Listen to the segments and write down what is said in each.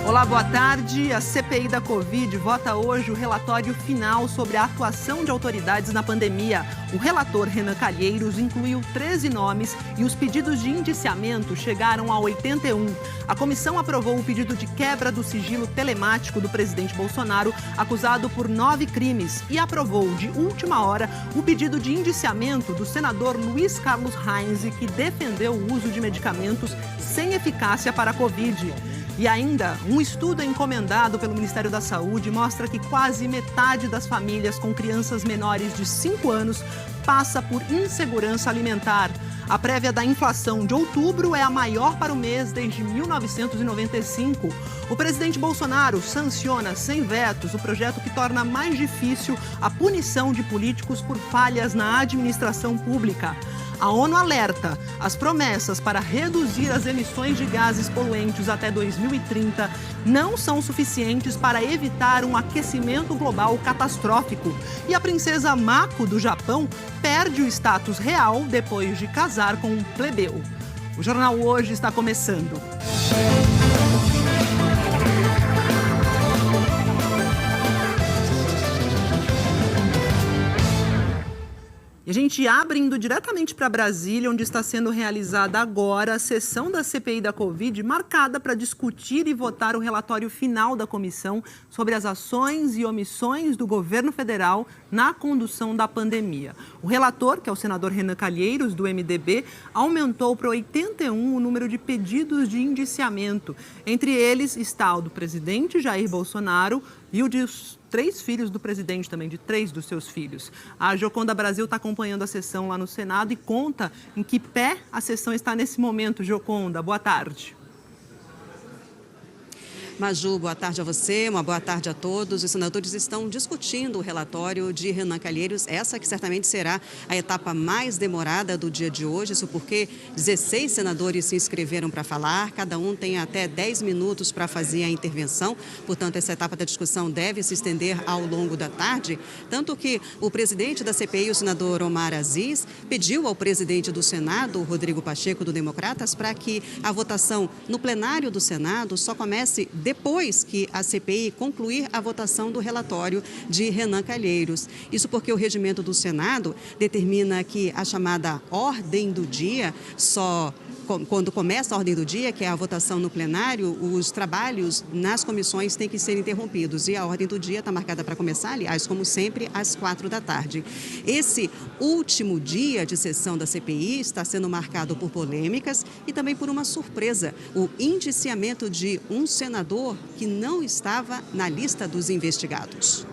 Olá, boa tarde. A CPI da Covid vota hoje o relatório final sobre a atuação de autoridades na pandemia. O relator Renan Calheiros incluiu 13 nomes e os pedidos de indiciamento chegaram a 81. A comissão aprovou o pedido de quebra do sigilo telemático do presidente Bolsonaro, acusado por 9 crimes, e aprovou de última hora o pedido de indiciamento do senador Luiz Carlos Reins, que defendeu o uso de medicamentos sem eficácia para a Covid. E ainda, um estudo encomendado pelo Ministério da Saúde mostra que quase metade das famílias com crianças menores de 5 anos passa por insegurança alimentar. A prévia da inflação de outubro é a maior para o mês desde 1995. O presidente Bolsonaro sanciona sem vetos o projeto que torna mais difícil a punição de políticos por falhas na administração pública. A ONU alerta: as promessas para reduzir as emissões de gases poluentes até 2030 não são suficientes para evitar um aquecimento global catastrófico. E a princesa Mako, do Japão, perde o status real depois de casar com um plebeu. O Jornal Hoje está começando. E a gente abre indo diretamente para Brasília, onde está sendo realizada agora a sessão da CPI da Covid, marcada para discutir e votar o relatório final da comissão sobre as ações e omissões do governo federal na condução da pandemia. O relator, que é o senador Renan Calheiros, do MDB, aumentou para 81 o número de pedidos de indiciamento. Entre eles está o do presidente Jair Bolsonaro e o dos 3 filhos do presidente também, de 3 dos seus filhos. A Joconda Brasil está acompanhando a sessão lá no Senado e conta em que pé a sessão está nesse momento. Joconda, boa tarde. Maju, boa tarde a você, uma boa tarde a todos. Os senadores estão discutindo o relatório de Renan Calheiros, essa que certamente será a etapa mais demorada do dia de hoje, isso porque 16 senadores se inscreveram para falar, cada um tem até 10 minutos para fazer a intervenção, portanto essa etapa da discussão deve se estender ao longo da tarde, tanto que o presidente da CPI, o senador Omar Aziz, pediu ao presidente do Senado, Rodrigo Pacheco, do Democratas, para que a votação no plenário do Senado só comece depois que a CPI concluir a votação do relatório de Renan Calheiros. Isso porque o regimento do Senado determina que a chamada ordem do dia quando começa a ordem do dia, que é a votação no plenário, os trabalhos nas comissões têm que ser interrompidos. E a ordem do dia está marcada para começar, aliás, como sempre, às 4 da tarde. Esse último dia de sessão da CPI está sendo marcado por polêmicas e também por uma surpresa: o indiciamento de um senador que não estava na lista dos investigados.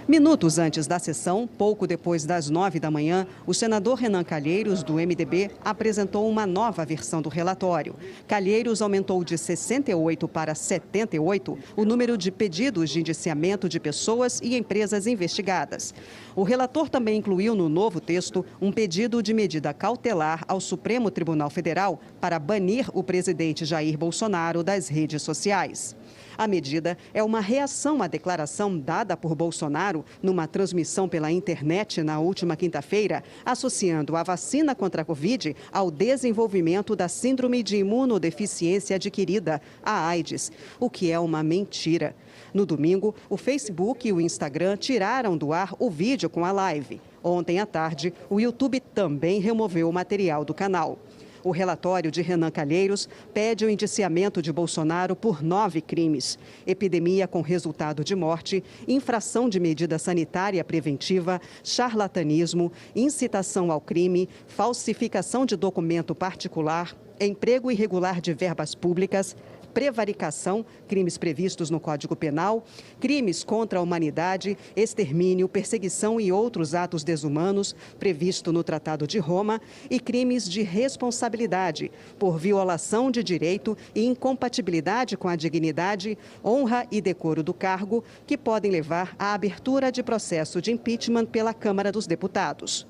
Minutos antes da sessão, pouco depois das 9 da manhã, o senador Renan Calheiros, do MDB, apresentou uma nova versão do relatório. Calheiros aumentou de 68 para 78 o número de pedidos de indiciamento de pessoas e empresas investigadas. O relator também incluiu no novo texto um pedido de medida cautelar ao Supremo Tribunal Federal para banir o presidente Jair Bolsonaro das redes sociais. A medida é uma reação à declaração dada por Bolsonaro numa transmissão pela internet na última quinta-feira, associando a vacina contra a Covid ao desenvolvimento da síndrome de imunodeficiência adquirida, a AIDS, o que é uma mentira. No domingo, o Facebook e o Instagram tiraram do ar o vídeo com a live. Ontem à tarde, o YouTube também removeu o material do canal. O relatório de Renan Calheiros pede o indiciamento de Bolsonaro por 9 crimes: epidemia com resultado de morte, infração de medida sanitária preventiva, charlatanismo, incitação ao crime, falsificação de documento particular, emprego irregular de verbas públicas, prevaricação, crimes previstos no Código Penal, crimes contra a humanidade, extermínio, perseguição e outros atos desumanos, previsto no Tratado de Roma, e crimes de responsabilidade por violação de direito e incompatibilidade com a dignidade, honra e decoro do cargo, que podem levar à abertura de processo de impeachment pela Câmara dos Deputados.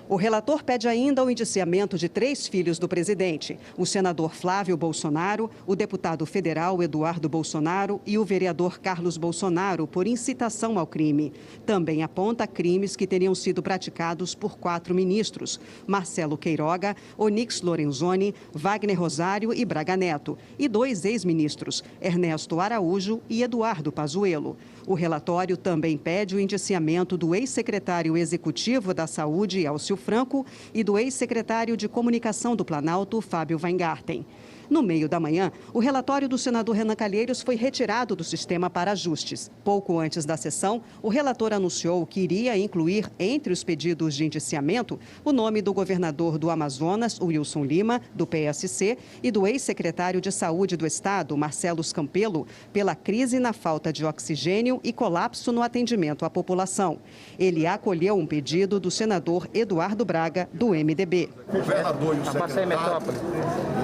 O relator pede ainda o indiciamento de 3 filhos do presidente, o senador Flávio Bolsonaro, o deputado federal Eduardo Bolsonaro e o vereador Carlos Bolsonaro por incitação ao crime. Também aponta crimes que teriam sido praticados por 4 ministros, Marcelo Queiroga, Onyx Lorenzoni, Wagner Rosário e Braga Neto, e 2 ex-ministros, Ernesto Araújo e Eduardo Pazuello. O relatório também pede o indiciamento do ex-secretário executivo da Saúde, Elcio Franco, e do ex-secretário de Comunicação do Planalto, Fábio Weingarten. No meio da manhã, o relatório do senador Renan Calheiros foi retirado do sistema para ajustes. Pouco antes da sessão, o relator anunciou que iria incluir, entre os pedidos de indiciamento, o nome do governador do Amazonas, Wilson Lima, do PSC, e do ex-secretário de Saúde do Estado, Marcelo Campelo, pela crise na falta de oxigênio e colapso no atendimento à população. Ele acolheu um pedido do senador Eduardo Braga, do MDB. O governador e o secretário,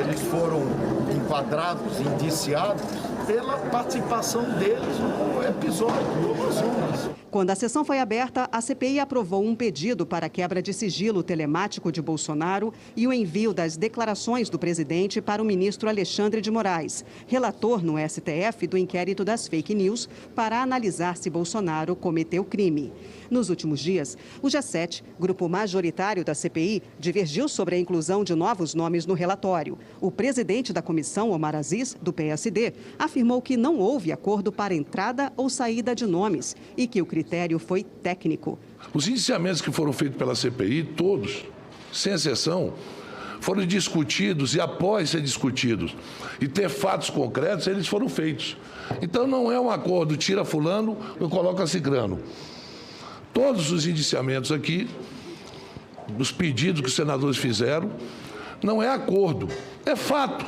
eles foram enquadrados, indiciados pela participação deles no episódio do Amazonas. Quando a sessão foi aberta, a CPI aprovou um pedido para a quebra de sigilo telemático de Bolsonaro e o envio das declarações do presidente para o ministro Alexandre de Moraes, relator no STF do inquérito das fake news, para analisar se Bolsonaro cometeu crime. Nos últimos dias, o G7, grupo majoritário da CPI, divergiu sobre a inclusão de novos nomes no relatório. O presidente da comissão, Omar Aziz, do PSD, afirmou que não houve acordo para entrada ou saída de nomes e que o critério foi técnico. Os indiciamentos que foram feitos pela CPI, todos, sem exceção, foram discutidos e após ser discutidos e ter fatos concretos, eles foram feitos. Então não é um acordo, tira fulano e coloca cicrano. Todos os indiciamentos aqui, os pedidos que os senadores fizeram, não é acordo, é fato.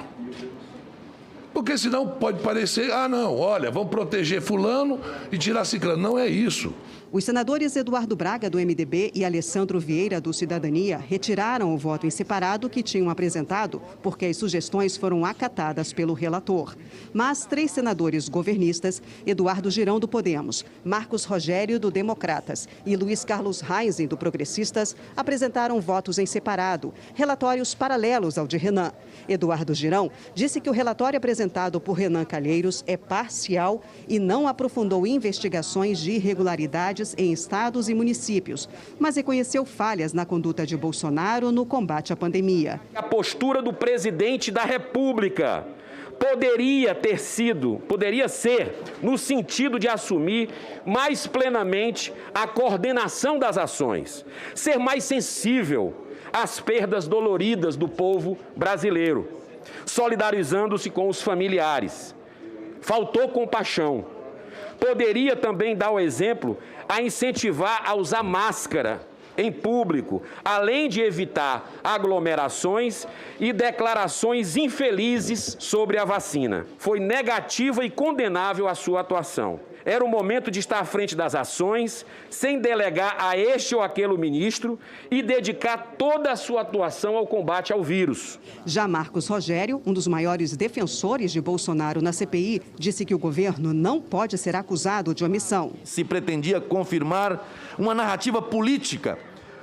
Porque senão pode parecer, não, olha, vamos proteger fulano e tirar ciclano. Não é isso. Os senadores Eduardo Braga, do MDB, e Alessandro Vieira, do Cidadania, retiraram o voto em separado que tinham apresentado, porque as sugestões foram acatadas pelo relator. Mas 3 senadores governistas, Eduardo Girão, do Podemos, Marcos Rogério, do Democratas e Luiz Carlos Reisen, do Progressistas, apresentaram votos em separado, relatórios paralelos ao de Renan. Eduardo Girão disse que o relatório apresentado por Renan Calheiros é parcial e não aprofundou investigações de irregularidades em estados e municípios, mas reconheceu falhas na conduta de Bolsonaro no combate à pandemia. A postura do presidente da República poderia ser no sentido de assumir mais plenamente a coordenação das ações, ser mais sensível às perdas doloridas do povo brasileiro, solidarizando-se com os familiares. Faltou compaixão. Poderia também dar o exemplo a incentivar a usar máscara em público, além de evitar aglomerações e declarações infelizes sobre a vacina. Foi negativa e condenável a sua atuação. Era o momento de estar à frente das ações, sem delegar a este ou aquele ministro e dedicar toda a sua atuação ao combate ao vírus. Já Marcos Rogério, um dos maiores defensores de Bolsonaro na CPI, disse que o governo não pode ser acusado de omissão. Se pretendia confirmar uma narrativa política,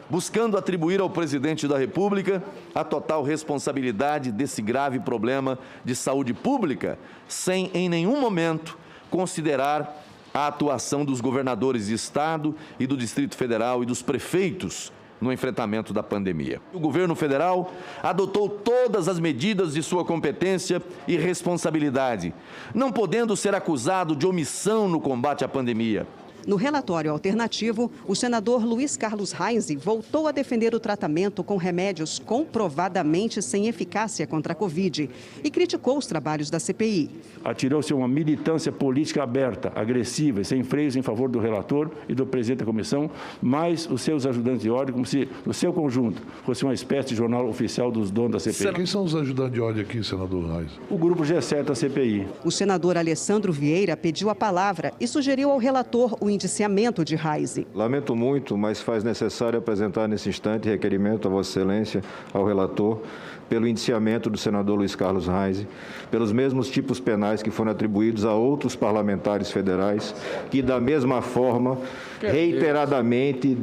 buscando atribuir ao presidente da República a total responsabilidade desse grave problema de saúde pública, sem em nenhum momento considerar a atuação dos governadores de Estado e do Distrito Federal e dos prefeitos no enfrentamento da pandemia. O governo federal adotou todas as medidas de sua competência e responsabilidade, não podendo ser acusado de omissão no combate à pandemia. No relatório alternativo, o senador Luiz Carlos Reisen voltou a defender o tratamento com remédios comprovadamente sem eficácia contra a Covid e criticou os trabalhos da CPI. Atirou-se uma militância política aberta, agressiva e sem freios em favor do relator e do presidente da comissão, mais os seus ajudantes de ordem, como se o seu conjunto fosse uma espécie de jornal oficial dos donos da CPI. Quem são os ajudantes de ordem aqui, senador Reisen? O grupo G7 da CPI. O senador Alessandro Vieira pediu a palavra e sugeriu ao relator o indiciamento de Reis. Lamento muito, mas faz necessário apresentar nesse instante requerimento a Vossa Excelência, ao relator, pelo indiciamento do senador Luiz Carlos Reis, pelos mesmos tipos penais que foram atribuídos a outros parlamentares federais, que da mesma forma, reiteradamente,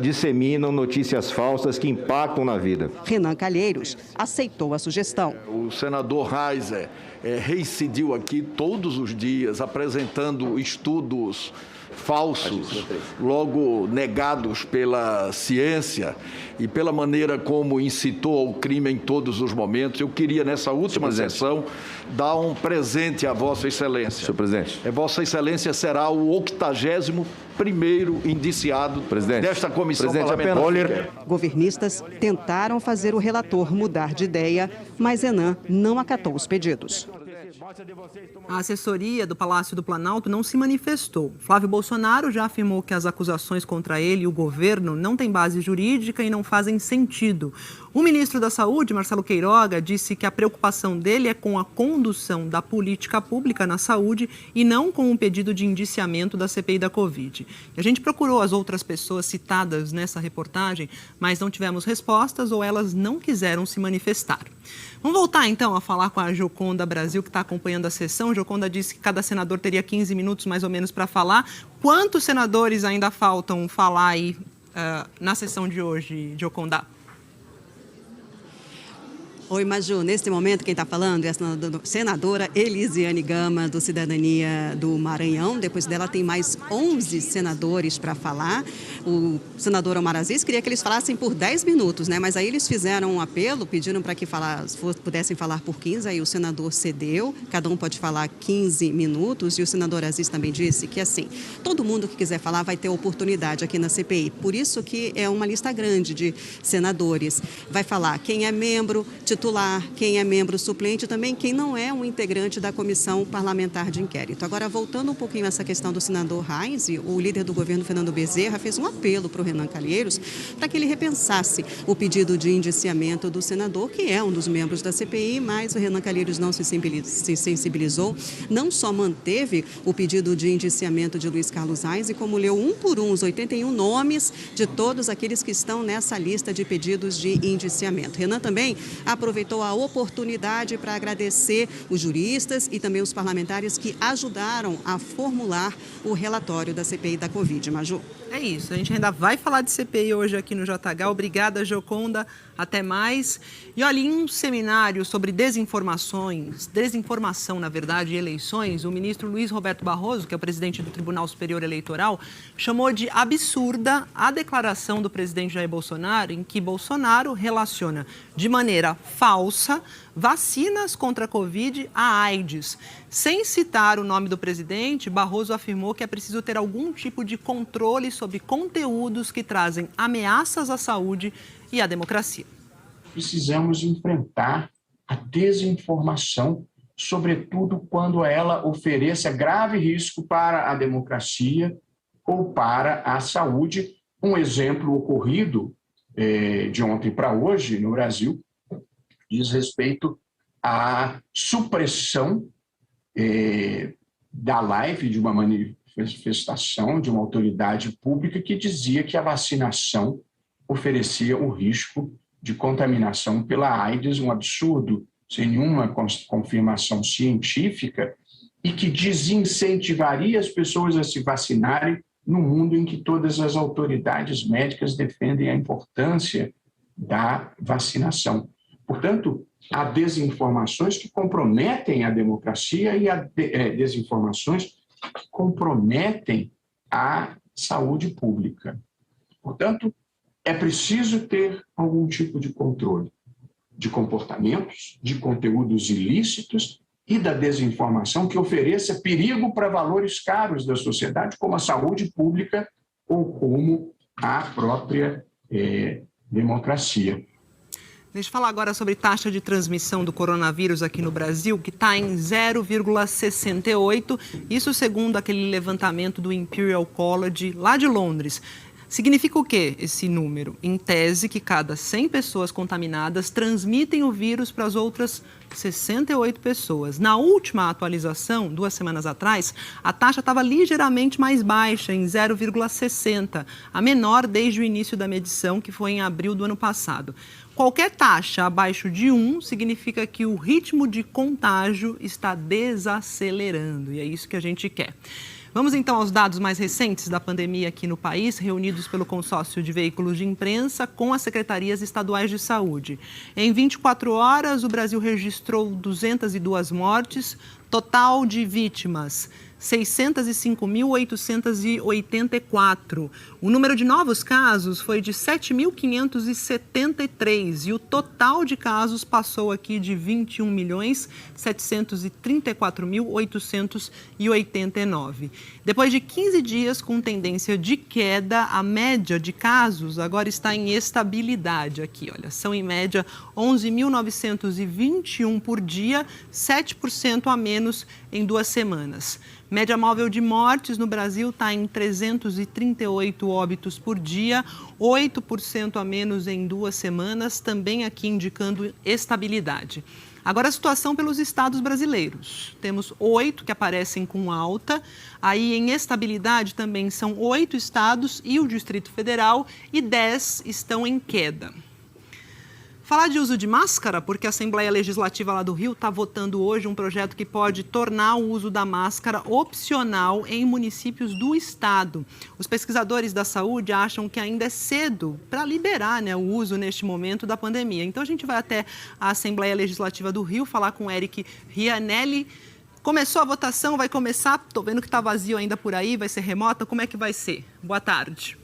disseminam notícias falsas que impactam na vida. Renan Calheiros aceitou a sugestão. O senador Reis reincidiu aqui todos os dias, apresentando estudos falsos, logo negados pela ciência e pela maneira como incitou ao crime em todos os momentos. Eu queria, nessa última sessão, dar um presente à Vossa Excelência. Senhor presidente. Vossa Excelência será o 81º indiciado desta comissão parlamentar. Governistas tentaram fazer o relator mudar de ideia, mas Renan não acatou os pedidos. A assessoria do Palácio do Planalto não se manifestou. Flávio Bolsonaro já afirmou que as acusações contra ele e o governo não têm base jurídica e não fazem sentido. O ministro da Saúde, Marcelo Queiroga, disse que a preocupação dele é com a condução da política pública na saúde e não com o pedido de indiciamento da CPI da Covid. A gente procurou as outras pessoas citadas nessa reportagem, mas não tivemos respostas ou elas não quiseram se manifestar. Vamos voltar, então, a falar com a Gioconda Brasil, que está acompanhando a sessão. Gioconda disse que cada senador teria 15 minutos, mais ou menos, para falar. Quantos senadores ainda faltam falar aí na sessão de hoje, Gioconda? Oi, Maju. Neste momento, quem está falando é a senadora Elisiane Gama, do Cidadania do Maranhão. Depois dela, tem mais 11 senadores para falar. O senador Omar Aziz queria que eles falassem por 10 minutos, né? Mas aí eles fizeram um apelo, pediram para que pudessem falar por 15, aí o senador cedeu. Cada um pode falar 15 minutos. E o senador Aziz também disse que, assim, todo mundo que quiser falar vai ter oportunidade aqui na CPI. Por isso que é uma lista grande de senadores. Vai falar quem é membro titular, quem é membro suplente, também quem não é um integrante da comissão parlamentar de inquérito. Agora, voltando um pouquinho a essa questão do senador Reis, o líder do governo, Fernando Bezerra, fez um apelo para o Renan Calheiros para que ele repensasse o pedido de indiciamento do senador, que é um dos membros da CPI, mas o Renan Calheiros não se sensibilizou, não só manteve o pedido de indiciamento de Luiz Carlos Reis, e como leu um por um os 81 nomes de todos aqueles que estão nessa lista de pedidos de indiciamento. Renan também aproveitou a oportunidade para agradecer os juristas e também os parlamentares que ajudaram a formular o relatório da CPI da Covid. Maju. É isso, a gente ainda vai falar de CPI hoje aqui no JH. Obrigada, Gioconda. Até mais. E olha, em um seminário sobre desinformação, na verdade, e eleições, o ministro Luiz Roberto Barroso, que é o presidente do Tribunal Superior Eleitoral, chamou de absurda a declaração do presidente Jair Bolsonaro, em que Bolsonaro relaciona de maneira falsa vacinas contra a Covid à AIDS. Sem citar o nome do presidente, Barroso afirmou que é preciso ter algum tipo de controle sobre conteúdos que trazem ameaças à saúde e à democracia. Precisamos enfrentar a desinformação, sobretudo quando ela ofereça grave risco para a democracia ou para a saúde. Um exemplo ocorrido de ontem para hoje no Brasil diz respeito à supressão da live de uma manifestação de uma autoridade pública que dizia que a vacinação oferecia o risco de contaminação pela AIDS, um absurdo, sem nenhuma confirmação científica, e que desincentivaria as pessoas a se vacinarem no mundo em que todas as autoridades médicas defendem a importância da vacinação. Portanto, há desinformações que comprometem a democracia e há desinformações que comprometem a saúde pública. Portanto, é preciso ter algum tipo de controle de comportamentos, de conteúdos ilícitos e da desinformação que ofereça perigo para valores caros da sociedade, como a saúde pública ou como a própria democracia. Deixa eu falar agora sobre taxa de transmissão do coronavírus aqui no Brasil, que está em 0,68, isso segundo aquele levantamento do Imperial College lá de Londres. Significa o quê esse número? Em tese, que cada 100 pessoas contaminadas transmitem o vírus para as outras 68 pessoas. Na última atualização, 2 semanas atrás, a taxa estava ligeiramente mais baixa, em 0,60, a menor desde o início da medição, que foi em abril do ano passado. Qualquer taxa abaixo de 1 significa que o ritmo de contágio está desacelerando, e é isso que a gente quer. Vamos então aos dados mais recentes da pandemia aqui no país, reunidos pelo consórcio de veículos de imprensa com as secretarias estaduais de saúde. Em 24 horas, o Brasil registrou 202 mortes, total de vítimas 605.884. O número de novos casos foi de 7.573 e o total de casos passou aqui de 21.734.889. Depois de 15 dias com tendência de queda, a média de casos agora está em estabilidade aqui. Olha, são em média 11.921 por dia, 7% a menos em 2 semanas. Média móvel de mortes no Brasil está em 338 óbitos por dia, 8% a menos em 2 semanas, também aqui indicando estabilidade. Agora a situação pelos estados brasileiros. Temos 8 que aparecem com alta, aí em estabilidade também são 8 estados e o Distrito Federal, e 10 estão em queda. Falar de uso de máscara, porque a Assembleia Legislativa lá do Rio está votando hoje um projeto que pode tornar o uso da máscara opcional em municípios do estado. Os pesquisadores da saúde acham que ainda é cedo para liberar, o uso neste momento da pandemia. Então a gente vai até a Assembleia Legislativa do Rio falar com o Eric Rianelli. Começou a votação, vai começar, estou vendo que está vazio ainda por aí, vai ser remota, como é que vai ser? Boa tarde.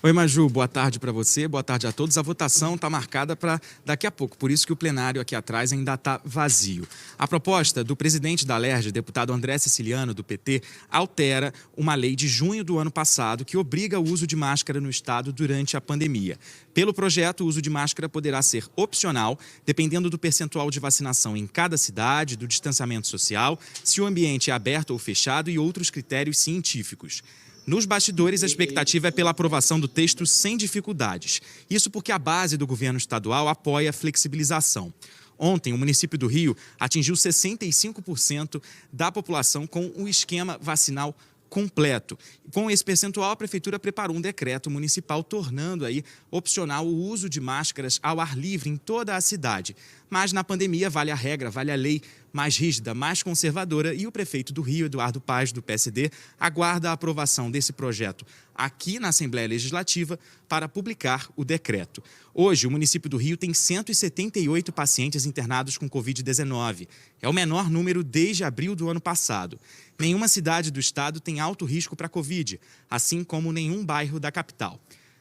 Oi, Maju, boa tarde para você, boa tarde a todos. A votação está marcada para daqui a pouco, por isso que o plenário aqui atrás ainda está vazio. A proposta do presidente da Alerj, deputado André Siciliano, do PT, altera uma lei de junho do ano passado que obriga o uso de máscara no estado durante a pandemia. Pelo projeto, o uso de máscara poderá ser opcional, dependendo do percentual de vacinação em cada cidade, do distanciamento social, se o ambiente é aberto ou fechado e outros critérios científicos. Nos bastidores, a expectativa é pela aprovação do texto sem dificuldades. Isso porque a base do governo estadual apoia a flexibilização. Ontem, o município do Rio atingiu 65% da população com o esquema vacinal completo. Com esse percentual, a Prefeitura preparou um decreto municipal tornando aí opcional o uso de máscaras ao ar livre em toda a cidade. Mas na pandemia vale a regra, vale a lei mais rígida, mais conservadora, e o prefeito do Rio, Eduardo Paes, do PSD, aguarda a aprovação desse projeto aqui na Assembleia Legislativa para publicar o decreto. Hoje, o município do Rio tem 178 pacientes internados com Covid-19. É o menor número desde abril do ano passado. Nenhuma cidade do estado tem alto risco para Covid, assim como nenhum bairro da capital.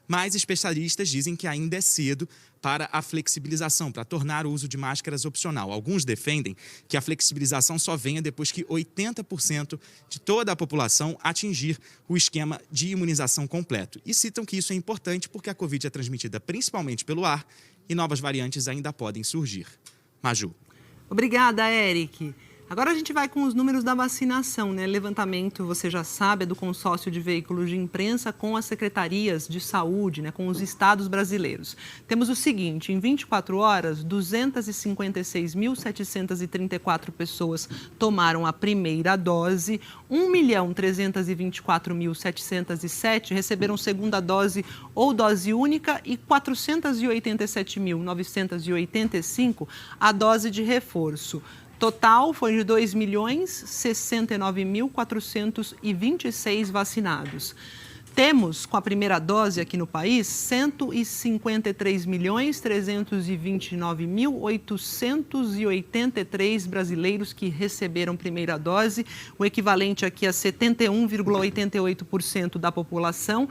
Mas especialistas dizem que ainda é cedo para a flexibilização, para tornar o uso de máscaras opcional. Alguns defendem que a flexibilização só venha depois que 80% de toda a população atingir o esquema de imunização completo. E citam que isso é importante porque a Covid é transmitida principalmente pelo ar e novas variantes ainda podem surgir. Maju. Obrigada, Eric. Agora a gente vai com os números da vacinação, Levantamento, você já sabe, é do consórcio de veículos de imprensa com as secretarias de saúde, com os estados brasileiros. Temos o seguinte, em 24 horas, 256.734 pessoas tomaram a primeira dose, 1.324.707 receberam segunda dose ou dose única e 487.985 a dose de reforço. Total foi de 2.069.426 vacinados. Temos, com a primeira dose aqui no país, 153.329.883 brasileiros que receberam primeira dose, o equivalente aqui a 71,88% da população.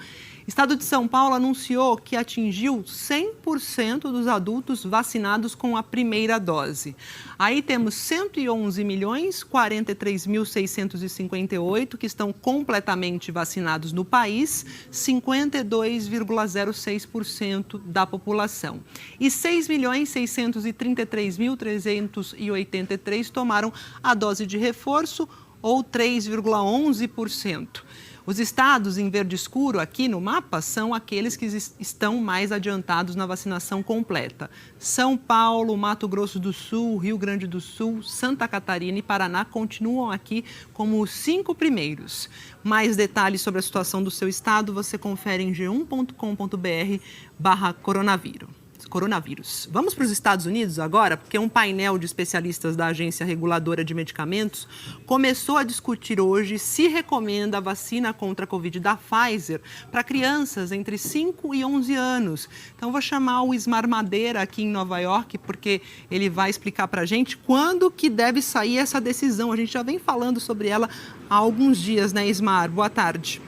Estado de São Paulo anunciou que atingiu 100% dos adultos vacinados com a primeira dose. Aí temos 111.043.658 que estão completamente vacinados no país, 52,06% da população. E 6.633.383 tomaram a dose de reforço, ou 3,11%. Os estados em verde escuro aqui no mapa são aqueles que estão mais adiantados na vacinação completa. São Paulo, Mato Grosso do Sul, Rio Grande do Sul, Santa Catarina e Paraná continuam aqui como os 5 primeiros. Mais detalhes sobre a situação do seu estado você confere em g1.com.br/coronavírus. Vamos para os Estados Unidos agora, porque um painel de especialistas da Agência Reguladora de Medicamentos começou a discutir hoje se recomenda a vacina contra a Covid da Pfizer para crianças entre 5 e 11 anos. Então, vou chamar o Ismar Madeira aqui em Nova York, porque ele vai explicar para a gente quando que deve sair essa decisão. A gente já vem falando sobre ela há alguns dias, né, Ismar? Boa tarde.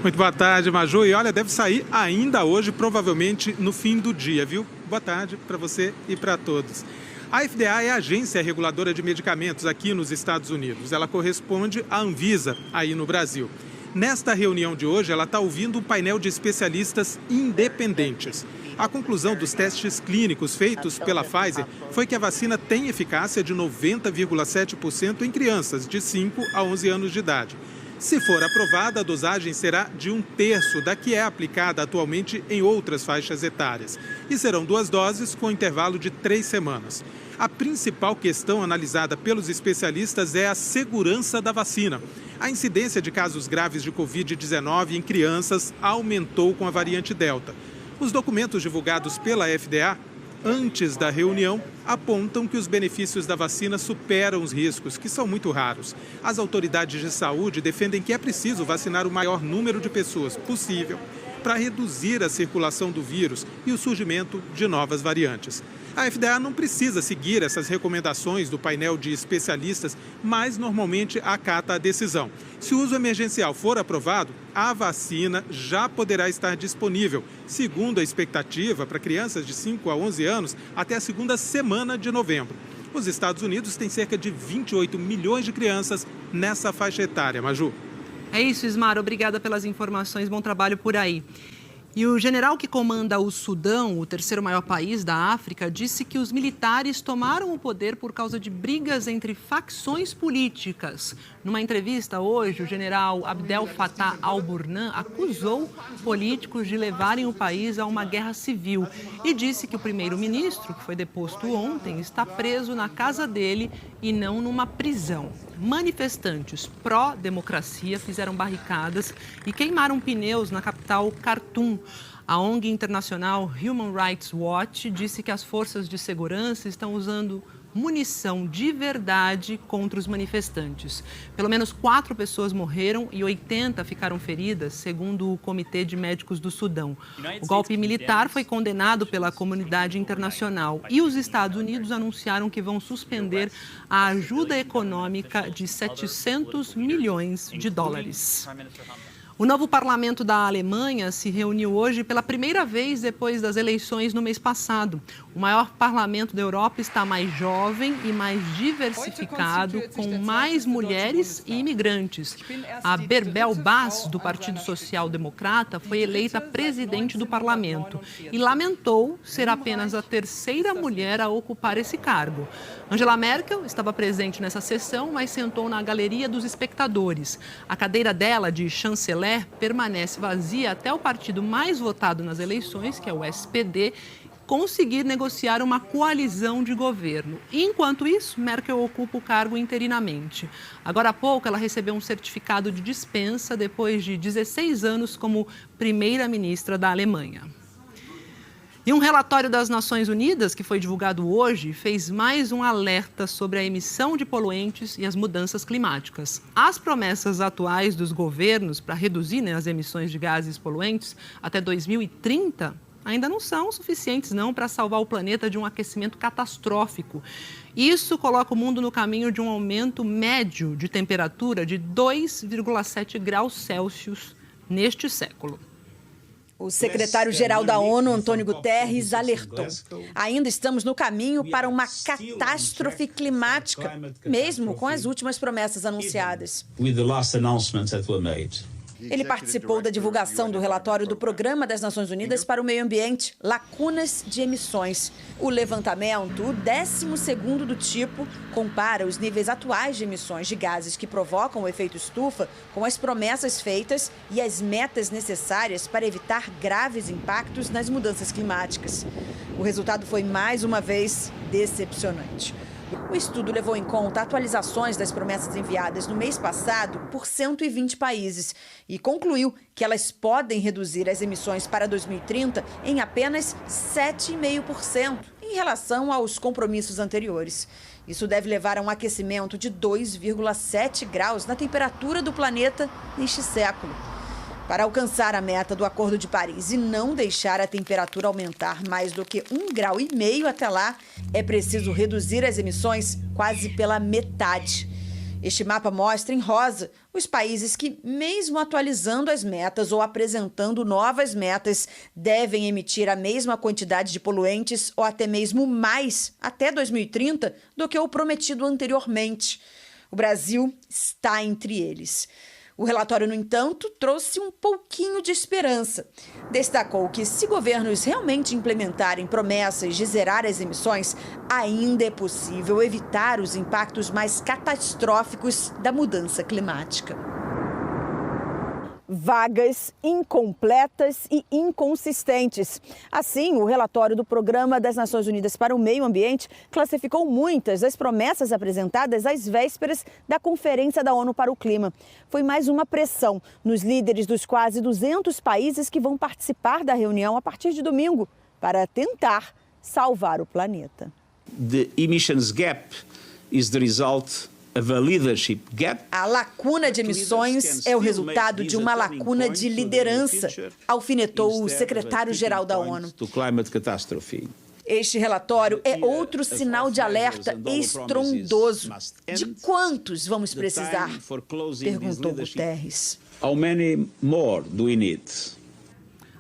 Muito boa tarde, Maju. E olha, deve sair ainda hoje, provavelmente no fim do dia, viu? Boa tarde para você e para todos. A FDA é a Agência Reguladora de Medicamentos aqui nos Estados Unidos. Ela corresponde à Anvisa, aí no Brasil. Nesta reunião de hoje, ela está ouvindo um painel de especialistas independentes. A conclusão dos testes clínicos feitos pela Pfizer foi que a vacina tem eficácia de 90,7% em crianças de 5 a 11 anos de idade. Se for aprovada, a dosagem será de 1/3 da que é aplicada atualmente em outras faixas etárias. E serão 2 doses com intervalo de 3 semanas. A principal questão analisada pelos especialistas é a segurança da vacina. A incidência de casos graves de Covid-19 em crianças aumentou com a variante Delta. Os documentos divulgados pela FDA antes da reunião, apontam que os benefícios da vacina superam os riscos, que são muito raros. As autoridades de saúde defendem que é preciso vacinar o maior número de pessoas possível para reduzir a circulação do vírus e o surgimento de novas variantes. A FDA não precisa seguir essas recomendações do painel de especialistas, mas normalmente acata a decisão. Se o uso emergencial for aprovado, a vacina já poderá estar disponível, segundo a expectativa, para crianças de 5 a 11 anos até a segunda semana de novembro. Os Estados Unidos têm cerca de 28 milhões de crianças nessa faixa etária. Maju. É isso, Ismar. Obrigada pelas informações. Bom trabalho por aí. E o general que comanda o Sudão, o terceiro maior país da África, disse que os militares tomaram o poder por causa de brigas entre facções políticas. Numa entrevista hoje, o general Abdel Fattah al-Burhan acusou políticos de levarem o país a uma guerra civil e disse que o primeiro-ministro, que foi deposto ontem, está preso na casa dele e não numa prisão. Manifestantes pró-democracia fizeram barricadas e queimaram pneus na capital Khartoum. A ONG internacional Human Rights Watch disse que as forças de segurança estão usando munição de verdade contra os manifestantes. Pelo menos 4 pessoas morreram e 80 ficaram feridas, segundo o Comitê de Médicos do Sudão. O golpe militar foi condenado pela comunidade internacional e os Estados Unidos anunciaram que vão suspender a ajuda econômica de 700 milhões de dólares. O novo parlamento da Alemanha se reuniu hoje pela primeira vez depois das eleições no mês passado. O maior parlamento da Europa está mais jovem e mais diversificado, com mais mulheres e imigrantes. A Berbel Bas, do Partido Social Democrata, foi eleita presidente do parlamento e lamentou ser apenas a terceira mulher a ocupar esse cargo. Angela Merkel estava presente nessa sessão, mas sentou na galeria dos espectadores. A cadeira dela, de chanceler, permanece vazia até o partido mais votado nas eleições, que é o SPD, conseguir negociar uma coalizão de governo. E, enquanto isso, Merkel ocupa o cargo interinamente. Agora há pouco, ela recebeu um certificado de dispensa depois de 16 anos como primeira-ministra da Alemanha. E um relatório das Nações Unidas, que foi divulgado hoje, fez mais um alerta sobre a emissão de poluentes e as mudanças climáticas. As promessas atuais dos governos para reduzir as emissões de gases poluentes até 2030 ainda não são suficientes para salvar o planeta de um aquecimento catastrófico. Isso coloca o mundo no caminho de um aumento médio de temperatura de 2,7 graus Celsius neste século. O secretário-geral da ONU, Antônio Guterres, alertou. Ainda estamos no caminho para uma catástrofe climática, mesmo com as últimas promessas anunciadas. Ele participou da divulgação do relatório do Programa das Nações Unidas para o Meio Ambiente, Lacunas de Emissões. O levantamento, o 12º do tipo, compara os níveis atuais de emissões de gases que provocam o efeito estufa com as promessas feitas e as metas necessárias para evitar graves impactos nas mudanças climáticas. O resultado foi, mais uma vez, decepcionante. O estudo levou em conta atualizações das promessas enviadas no mês passado por 120 países e concluiu que elas podem reduzir as emissões para 2030 em apenas 7,5% em relação aos compromissos anteriores. Isso deve levar a um aquecimento de 2,7 graus na temperatura do planeta neste século. Para alcançar a meta do Acordo de Paris e não deixar a temperatura aumentar mais do que 1,5 grau até lá, é preciso reduzir as emissões quase pela metade. Este mapa mostra em rosa os países que, mesmo atualizando as metas ou apresentando novas metas, devem emitir a mesma quantidade de poluentes ou até mesmo mais até 2030 do que o prometido anteriormente. O Brasil está entre eles. O relatório, no entanto, trouxe um pouquinho de esperança. Destacou que, se governos realmente implementarem promessas de zerar as emissões, ainda é possível evitar os impactos mais catastróficos da mudança climática. Vagas incompletas e inconsistentes. Assim, o relatório do Programa das Nações Unidas para o Meio Ambiente classificou muitas das promessas apresentadas às vésperas da Conferência da ONU para o Clima. Foi mais uma pressão nos líderes dos quase 200 países que vão participar da reunião a partir de domingo para tentar salvar o planeta. The emissions gap is the result of a leadership gap. A lacuna de emissões é o resultado de uma lacuna de liderança, alfinetou o secretário-geral da ONU. Este relatório é outro sinal de alerta estrondoso. De quantos vamos precisar? Perguntou Guterres. How many more do we need?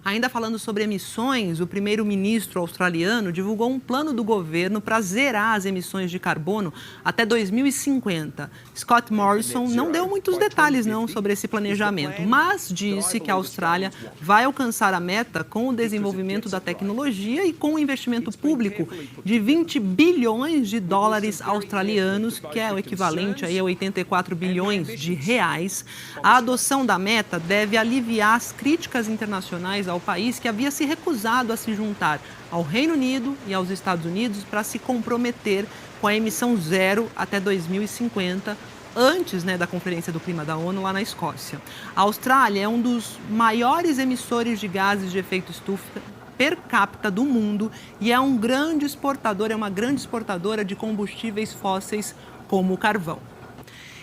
Ainda falando sobre emissões, o primeiro-ministro australiano divulgou um plano do governo para zerar as emissões de carbono até 2050. Scott Morrison não deu muitos detalhes sobre esse planejamento, mas disse que a Austrália vai alcançar a meta com o desenvolvimento da tecnologia e com o investimento público de 20 bilhões de dólares australianos, que é o equivalente a 84 bilhões de reais. A adoção da meta deve aliviar as críticas internacionais ao país que havia se recusado a se juntar ao Reino Unido e aos Estados Unidos para se comprometer com a emissão zero até 2050, antes da Conferência do Clima da ONU lá na Escócia. A Austrália é um dos maiores emissores de gases de efeito estufa per capita do mundo e é uma grande exportadora de combustíveis fósseis como o carvão.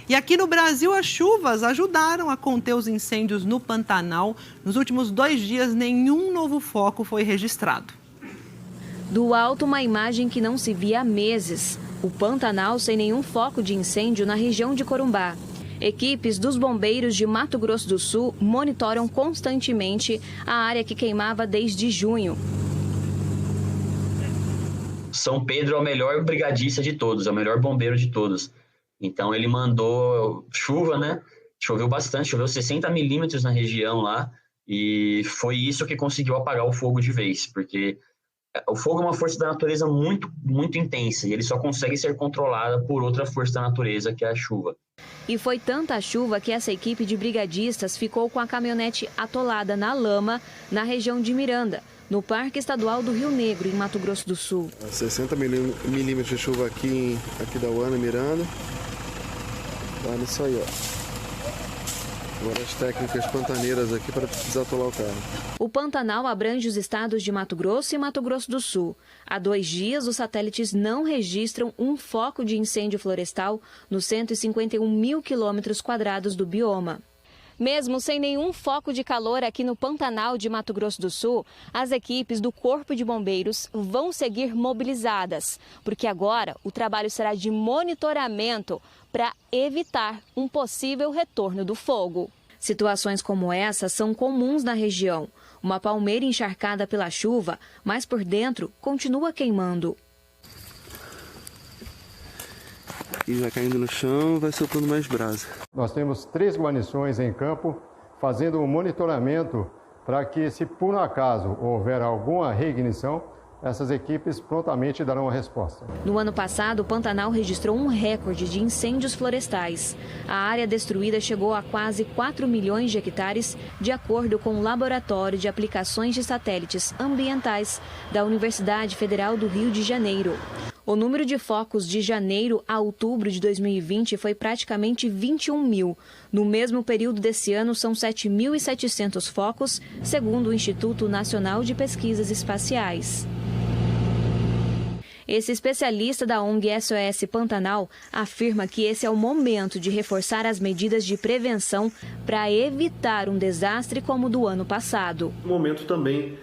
E aqui no Brasil, as chuvas ajudaram a conter os incêndios no Pantanal. Nos últimos 2 dias, nenhum novo foco foi registrado. Do alto, uma imagem que não se via há meses. O Pantanal sem nenhum foco de incêndio na região de Corumbá. Equipes dos bombeiros de Mato Grosso do Sul monitoram constantemente a área que queimava desde junho. São Pedro é o melhor brigadista de todos, é o melhor bombeiro de todos. Então ele mandou chuva, Choveu bastante, choveu 60 milímetros na região lá e foi isso que conseguiu apagar o fogo de vez, porque o fogo é uma força da natureza muito, muito intensa e ele só consegue ser controlada por outra força da natureza, que é a chuva. E foi tanta chuva que essa equipe de brigadistas ficou com a caminhonete atolada na lama na região de Miranda, no Parque Estadual do Rio Negro, em Mato Grosso do Sul. 60 milímetros de chuva aqui da UANA, Miranda. Tá nisso aí, Agora as técnicas pantaneiras aqui para desatolar o carro. O Pantanal abrange os estados de Mato Grosso e Mato Grosso do Sul. Há 2 dias, os satélites não registram um foco de incêndio florestal nos 151 mil quilômetros quadrados do bioma. Mesmo sem nenhum foco de calor aqui no Pantanal de Mato Grosso do Sul, as equipes do Corpo de Bombeiros vão seguir mobilizadas, porque agora o trabalho será de monitoramento para evitar um possível retorno do fogo. Situações como essa são comuns na região. Uma palmeira encharcada pela chuva, mas por dentro continua queimando. E vai caindo no chão, vai soltando mais brasa. Nós temos 3 guarnições em campo fazendo um monitoramento para que, se por um acaso houver alguma reignição, essas equipes prontamente darão a resposta. No ano passado, o Pantanal registrou um recorde de incêndios florestais. A área destruída chegou a quase 4 milhões de hectares, de acordo com o Laboratório de Aplicações de Satélites Ambientais da Universidade Federal do Rio de Janeiro. O número de focos de janeiro a outubro de 2020 foi praticamente 21 mil. No mesmo período desse ano, são 7.700 focos, segundo o Instituto Nacional de Pesquisas Espaciais. Esse especialista da ONG SOS Pantanal afirma que esse é o momento de reforçar as medidas de prevenção para evitar um desastre como o do ano passado. Momento também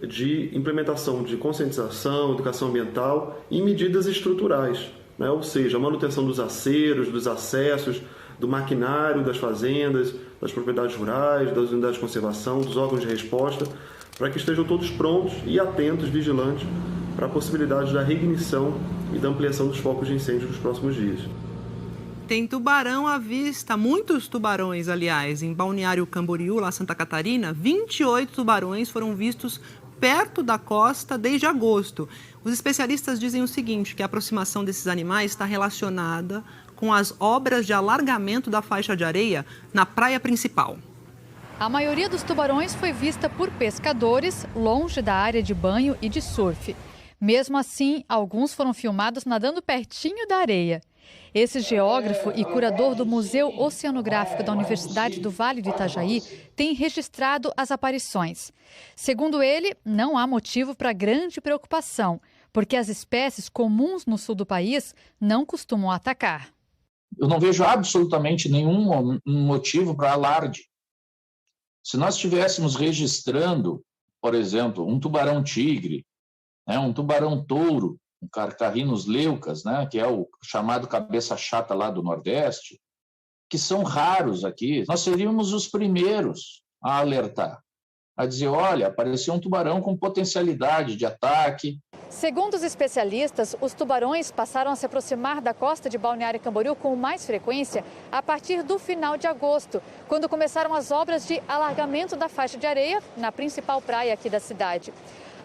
de implementação de conscientização, educação ambiental e medidas estruturais, né? Ou seja, a manutenção dos aceros, dos acessos, do maquinário das fazendas, das propriedades rurais, das unidades de conservação, dos órgãos de resposta, para que estejam todos prontos e atentos, vigilantes, para a possibilidade da reignição e da ampliação dos focos de incêndio nos próximos dias. Tem tubarão à vista, muitos tubarões, aliás. Em Balneário Camboriú, lá Santa Catarina, 28 tubarões foram vistos perto da costa desde agosto. Os especialistas dizem o seguinte, que a aproximação desses animais está relacionada com as obras de alargamento da faixa de areia na praia principal. A maioria dos tubarões foi vista por pescadores longe da área de banho e de surf. Mesmo assim, alguns foram filmados nadando pertinho da areia. Esse geógrafo e curador do Museu Oceanográfico da Universidade do Vale do Itajaí tem registrado as aparições. Segundo ele, não há motivo para grande preocupação, porque as espécies comuns no sul do país não costumam atacar. Eu não vejo absolutamente nenhum motivo para alarde. Se nós estivéssemos registrando, por exemplo, um tubarão-tigre, um tubarão-touro, um Carcarrhinus leucas, que é o chamado cabeça chata lá do Nordeste, que são raros aqui, nós seríamos os primeiros a alertar, a dizer, olha, apareceu um tubarão com potencialidade de ataque. Segundo os especialistas, os tubarões passaram a se aproximar da costa de Balneário Camboriú com mais frequência a partir do final de agosto, quando começaram as obras de alargamento da faixa de areia na principal praia aqui da cidade.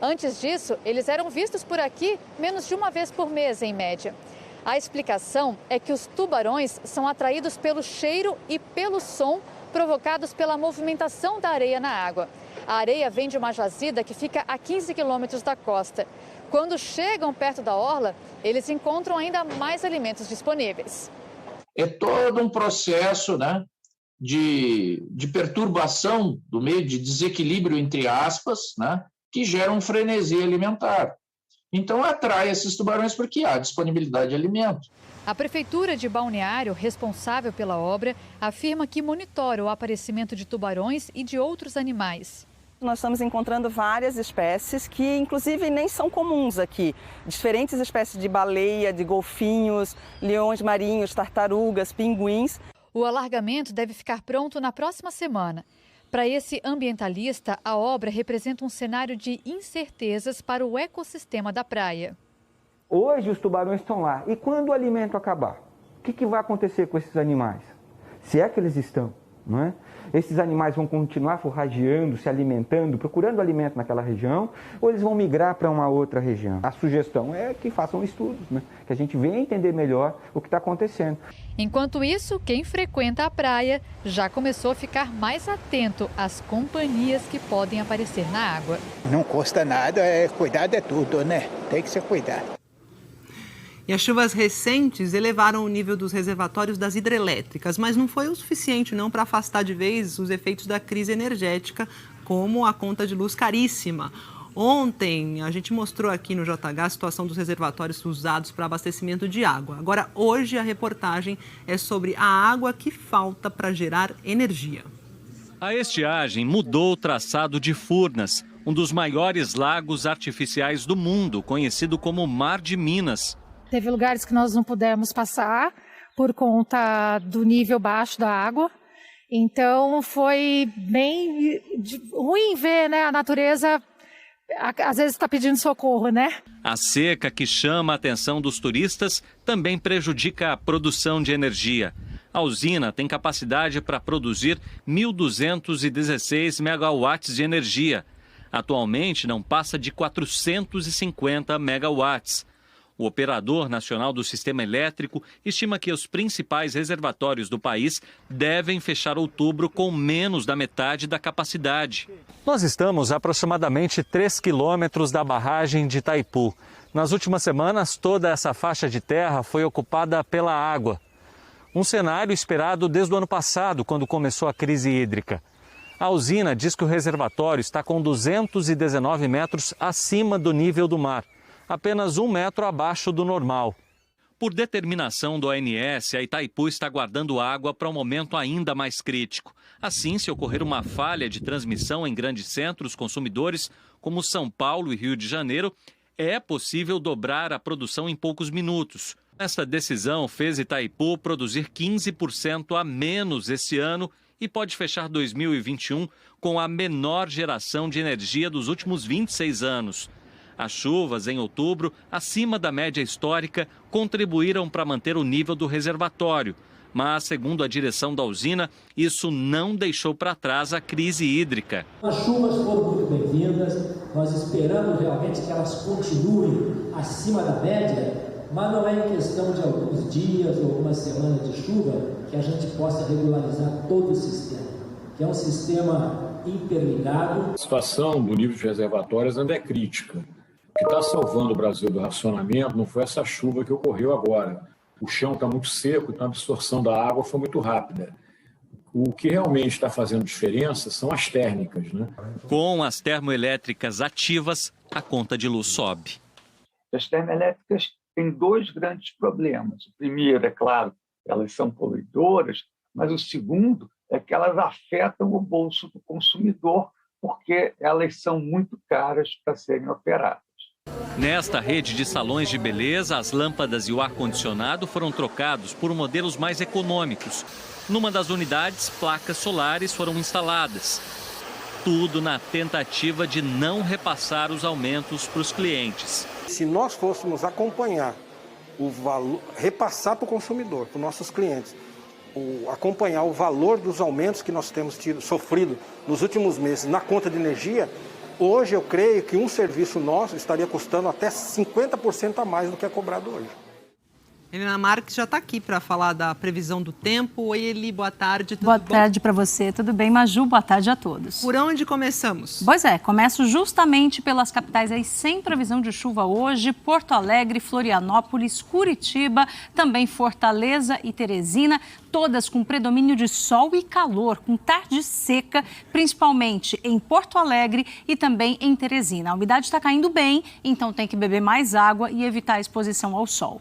Antes disso, eles eram vistos por aqui menos de uma vez por mês, em média. A explicação é que os tubarões são atraídos pelo cheiro e pelo som provocados pela movimentação da areia na água. A areia vem de uma jazida que fica a 15 quilômetros da costa. Quando chegam perto da orla, eles encontram ainda mais alimentos disponíveis. É todo um processo, de perturbação do meio, de desequilíbrio, entre aspas, que gera um frenesi alimentar. Então, atrai esses tubarões porque há disponibilidade de alimento. A Prefeitura de Balneário, responsável pela obra, afirma que monitora o aparecimento de tubarões e de outros animais. Nós estamos encontrando várias espécies que, inclusive, nem são comuns aqui. Diferentes espécies de baleia, de golfinhos, leões marinhos, tartarugas, pinguins. O alargamento deve ficar pronto na próxima semana. Para esse ambientalista, a obra representa um cenário de incertezas para o ecossistema da praia. Hoje os tubarões estão lá. E quando o alimento acabar? O que vai acontecer com esses animais? Se é que eles estão, não é? Esses animais vão continuar forrageando, se alimentando, procurando alimento naquela região, ou eles vão migrar para uma outra região? A sugestão é que façam estudos, que a gente venha entender melhor o que está acontecendo. Enquanto isso, quem frequenta a praia já começou a ficar mais atento às companhias que podem aparecer na água. Não custa nada, cuidado é tudo, Tem que ser cuidado. E as chuvas recentes elevaram o nível dos reservatórios das hidrelétricas, mas não foi o suficiente não para afastar de vez os efeitos da crise energética, como a conta de luz caríssima. Ontem, a gente mostrou aqui no JH a situação dos reservatórios usados para abastecimento de água. Agora, hoje, a reportagem é sobre a água que falta para gerar energia. A estiagem mudou o traçado de Furnas, um dos maiores lagos artificiais do mundo, conhecido como Mar de Minas. Teve lugares que nós não pudemos passar por conta do nível baixo da água. Então, foi bem ruim ver a natureza às vezes está pedindo socorro, né? A seca que chama a atenção dos turistas também prejudica a produção de energia. A usina tem capacidade para produzir 1.216 megawatts de energia. Atualmente não passa de 450 megawatts. O operador nacional do sistema elétrico estima que os principais reservatórios do país devem fechar outubro com menos da metade da capacidade. Nós estamos a aproximadamente 3 quilômetros da barragem de Itaipu. Nas últimas semanas, toda essa faixa de terra foi ocupada pela água. Um cenário esperado desde o ano passado, quando começou a crise hídrica. A usina diz que o reservatório está com 219 metros acima do nível do mar, apenas 1 metro abaixo do normal. Por determinação do ONS, a Itaipu está guardando água para um momento ainda mais crítico. Assim, se ocorrer uma falha de transmissão em grandes centros consumidores, como São Paulo e Rio de Janeiro, é possível dobrar a produção em poucos minutos. Esta decisão fez Itaipu produzir 15% a menos esse ano e pode fechar 2021 com a menor geração de energia dos últimos 26 anos. As chuvas em outubro, acima da média histórica, contribuíram para manter o nível do reservatório. Mas, segundo a direção da usina, isso não deixou para trás a crise hídrica. As chuvas foram muito bem-vindas, nós esperamos realmente que elas continuem acima da média, mas não é em questão de alguns dias ou algumas semanas de chuva que a gente possa regularizar todo o sistema, que é um sistema interligado. A situação do nível de reservatórios ainda é crítica. O que está salvando o Brasil do racionamento não foi essa chuva que ocorreu agora. O chão está muito seco, então a absorção da água foi muito rápida. O que realmente está fazendo diferença são as térmicas, né? Com as termoelétricas ativas, a conta de luz sobe. As termoelétricas têm 2 grandes problemas. O primeiro, é claro, elas são poluidoras, mas o segundo é que elas afetam o bolso do consumidor, porque elas são muito caras para serem operadas. Nesta rede de salões de beleza, as lâmpadas e o ar-condicionado foram trocados por modelos mais econômicos. Numa das unidades, placas solares foram instaladas. Tudo na tentativa de não repassar os aumentos para os clientes. Se nós fôssemos acompanhar o valor, repassar para o consumidor, para os nossos clientes, acompanhar o valor dos aumentos que nós temos sofrido nos últimos meses na conta de energia, hoje eu creio que um serviço nosso estaria custando até 50% a mais do que é cobrado hoje. Helena Marques já está aqui para falar da previsão do tempo. Oi, Eli, boa tarde. Tudo boa bom? Tarde para você, tudo bem, Maju? Boa tarde a todos. Por onde começamos? Pois é, começo justamente pelas capitais aí sem previsão de chuva hoje: Porto Alegre, Florianópolis, Curitiba, também Fortaleza e Teresina, todas com predomínio de sol e calor, com tarde seca, principalmente em Porto Alegre e também em Teresina. A umidade está caindo bem, então tem que beber mais água e evitar a exposição ao sol.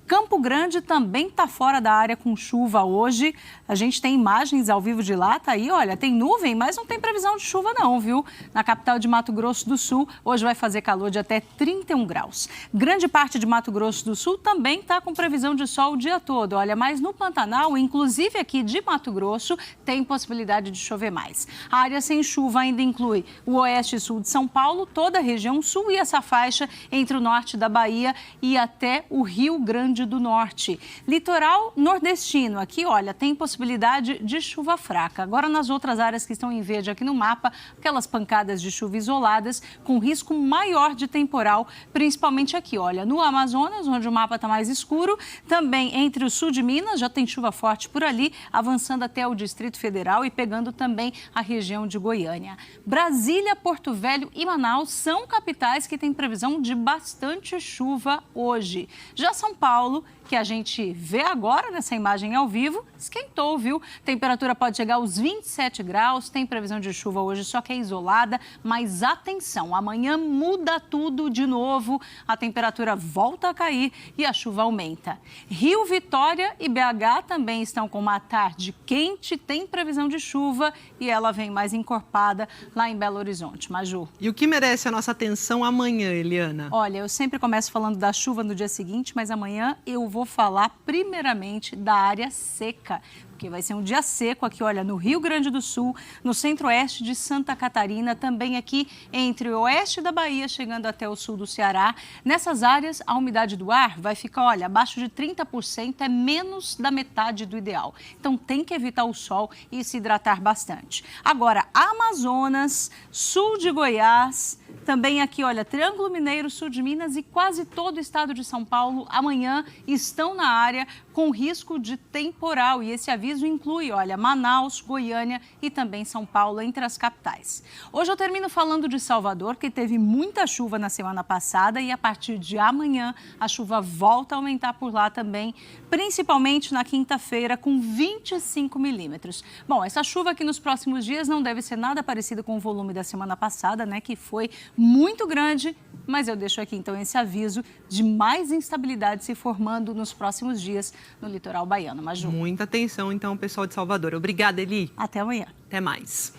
Campo Grande também está fora da área com chuva hoje. A gente tem imagens ao vivo de lá, tá aí, olha, tem nuvem, mas não tem previsão de chuva não, viu? Na capital de Mato Grosso do Sul, hoje vai fazer calor de até 31 graus. Grande parte de Mato Grosso do Sul também está com previsão de sol o dia todo, olha, mas no Pantanal, inclusive aqui de Mato Grosso, tem possibilidade de chover mais. A área sem chuva ainda inclui o oeste e sul de São Paulo, toda a região sul e essa faixa entre o norte da Bahia e até o Rio Grande do Norte. Litoral nordestino, aqui, olha, tem possibilidade de chuva fraca. Agora, nas outras áreas que estão em verde aqui no mapa, aquelas pancadas de chuva isoladas com risco maior de temporal, principalmente aqui, olha, no Amazonas, onde o mapa está mais escuro, também entre o sul de Minas, já tem chuva forte por ali, avançando até o Distrito Federal e pegando também a região de Goiânia. Brasília, Porto Velho e Manaus são capitais que têm previsão de bastante chuva hoje. Já São Paulo, que a gente vê agora nessa imagem ao vivo, esquentou, viu? Temperatura pode chegar aos 27 graus, tem previsão de chuva hoje, só que é isolada, mas atenção, amanhã muda tudo de novo, a temperatura volta a cair e a chuva aumenta. Rio, Vitória e BH também estão com uma tarde quente, tem previsão de chuva e ela vem mais encorpada lá em Belo Horizonte. Maju. E o que merece a nossa atenção amanhã, Eliana? Olha, eu sempre começo falando da chuva no dia seguinte, mas amanhã amanhã eu vou falar primeiramente da área seca, porque vai ser um dia seco aqui, olha, no Rio Grande do Sul, no centro-oeste de Santa Catarina, também aqui entre o oeste da Bahia, chegando até o sul do Ceará. Nessas áreas, a umidade do ar vai ficar, olha, abaixo de 30%, é menos da metade do ideal. Então, tem que evitar o sol e se hidratar bastante. Agora, Amazonas, sul de Goiás, também aqui, olha, Triângulo Mineiro, sul de Minas e quase todo o estado de São Paulo, amanhã estão na área com risco de temporal. E esse aviso inclui, olha, Manaus, Goiânia e também São Paulo, entre as capitais. Hoje eu termino falando de Salvador, que teve muita chuva na semana passada e a partir de amanhã a chuva volta a aumentar por lá também, principalmente na quinta-feira, com 25 milímetros. Bom, essa chuva aqui nos próximos dias não deve ser nada parecida com o volume da semana passada, né, que foi muito grande, mas eu deixo aqui então esse aviso de mais instabilidade se formando nos próximos dias no litoral baiano. Maju. Muita atenção então, pessoal de Salvador. Obrigada, Eli. Até amanhã. Até mais.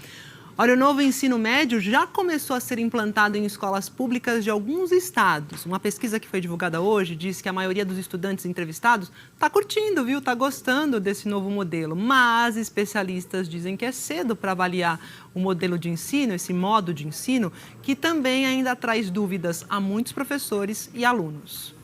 Olha, o novo ensino médio já começou a ser implantado em escolas públicas de alguns estados. Uma pesquisa que foi divulgada hoje diz que a maioria dos estudantes entrevistados está curtindo, viu? Está gostando desse novo modelo. Mas especialistas dizem que é cedo para avaliar o modelo de ensino, esse modo de ensino, que também ainda traz dúvidas a muitos professores e alunos.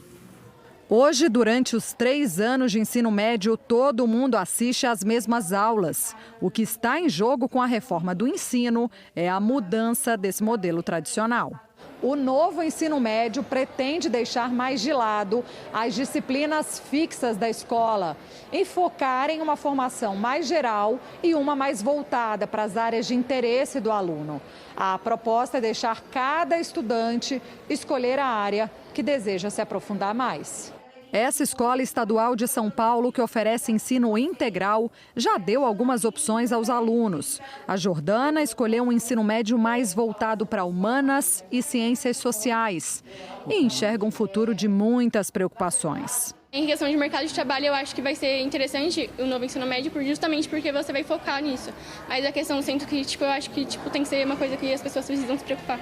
Hoje, durante os 3 anos de ensino médio, todo mundo assiste às mesmas aulas. O que está em jogo com a reforma do ensino é a mudança desse modelo tradicional. O novo ensino médio pretende deixar mais de lado as disciplinas fixas da escola e focar em uma formação mais geral e uma mais voltada para as áreas de interesse do aluno. A proposta é deixar cada estudante escolher a área que deseja se aprofundar mais. Essa escola estadual de São Paulo, que oferece ensino integral, já deu algumas opções aos alunos. A Jordana escolheu um ensino médio mais voltado para humanas e ciências sociais e enxerga um futuro de muitas preocupações. Em questão de mercado de trabalho, eu acho que vai ser interessante o novo ensino médio, justamente porque você vai focar nisso. Mas a questão do centro crítico, eu acho que tem que ser uma coisa que as pessoas precisam se preocupar.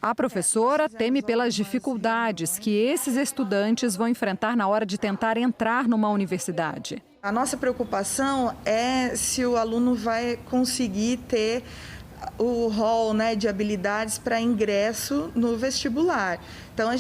A professora teme pelas dificuldades que esses estudantes vão enfrentar na hora de tentar entrar numa universidade. A nossa preocupação é se o aluno vai conseguir ter o rol, né, de habilidades para ingresso no vestibular. Então,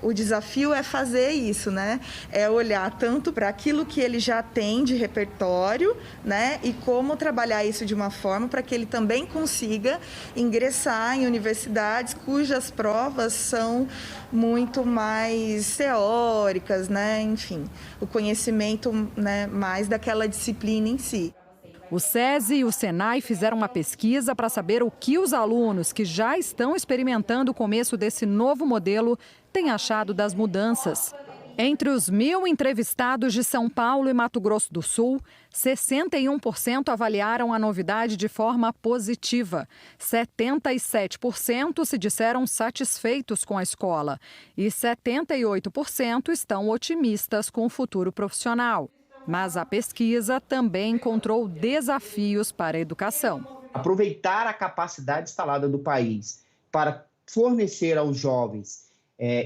o desafio é fazer isso, né? É olhar tanto para aquilo que ele já tem de repertório, né? E como trabalhar isso de uma forma para que ele também consiga ingressar em universidades cujas provas são muito mais teóricas, né? Enfim, o conhecimento, né, mais daquela disciplina em si. O SESI e o SENAI fizeram uma pesquisa para saber o que os alunos que já estão experimentando o começo desse novo modelo têm achado das mudanças. Entre os 1.000 entrevistados de São Paulo e Mato Grosso do Sul, 61% avaliaram a novidade de forma positiva. 77% se disseram satisfeitos com a escola e 78% estão otimistas com o futuro profissional. Mas a pesquisa também encontrou desafios para a educação. Aproveitar a capacidade instalada do país para fornecer aos jovens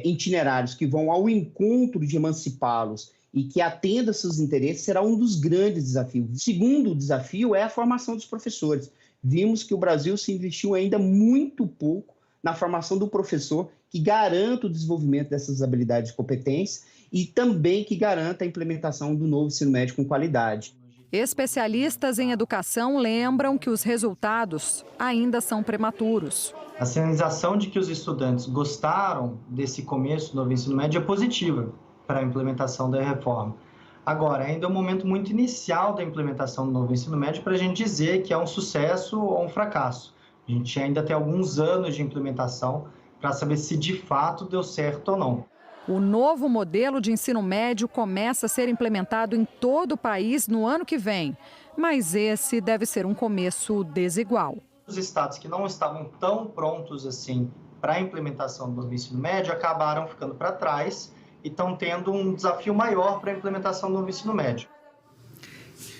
itinerários que vão ao encontro de emancipá-los e que atenda seus interesses será um dos grandes desafios. O segundo desafio é a formação dos professores. Vimos que o Brasil se investiu ainda muito pouco na formação do professor que garanta o desenvolvimento dessas habilidades e competências e também que garanta a implementação do novo ensino médio com qualidade. Especialistas em educação lembram que os resultados ainda são prematuros. A sinalização de que os estudantes gostaram desse começo do novo ensino médio é positiva para a implementação da reforma. Agora, ainda é um momento muito inicial da implementação do novo ensino médio para a gente dizer que é um sucesso ou um fracasso. A gente ainda tem alguns anos de implementação para saber se de fato deu certo ou não. O novo modelo de ensino médio começa a ser implementado em todo o país no ano que vem, mas esse deve ser um começo desigual. Os estados que não estavam tão prontos assim para a implementação do novo ensino médio acabaram ficando para trás e estão tendo um desafio maior para a implementação do novo ensino médio.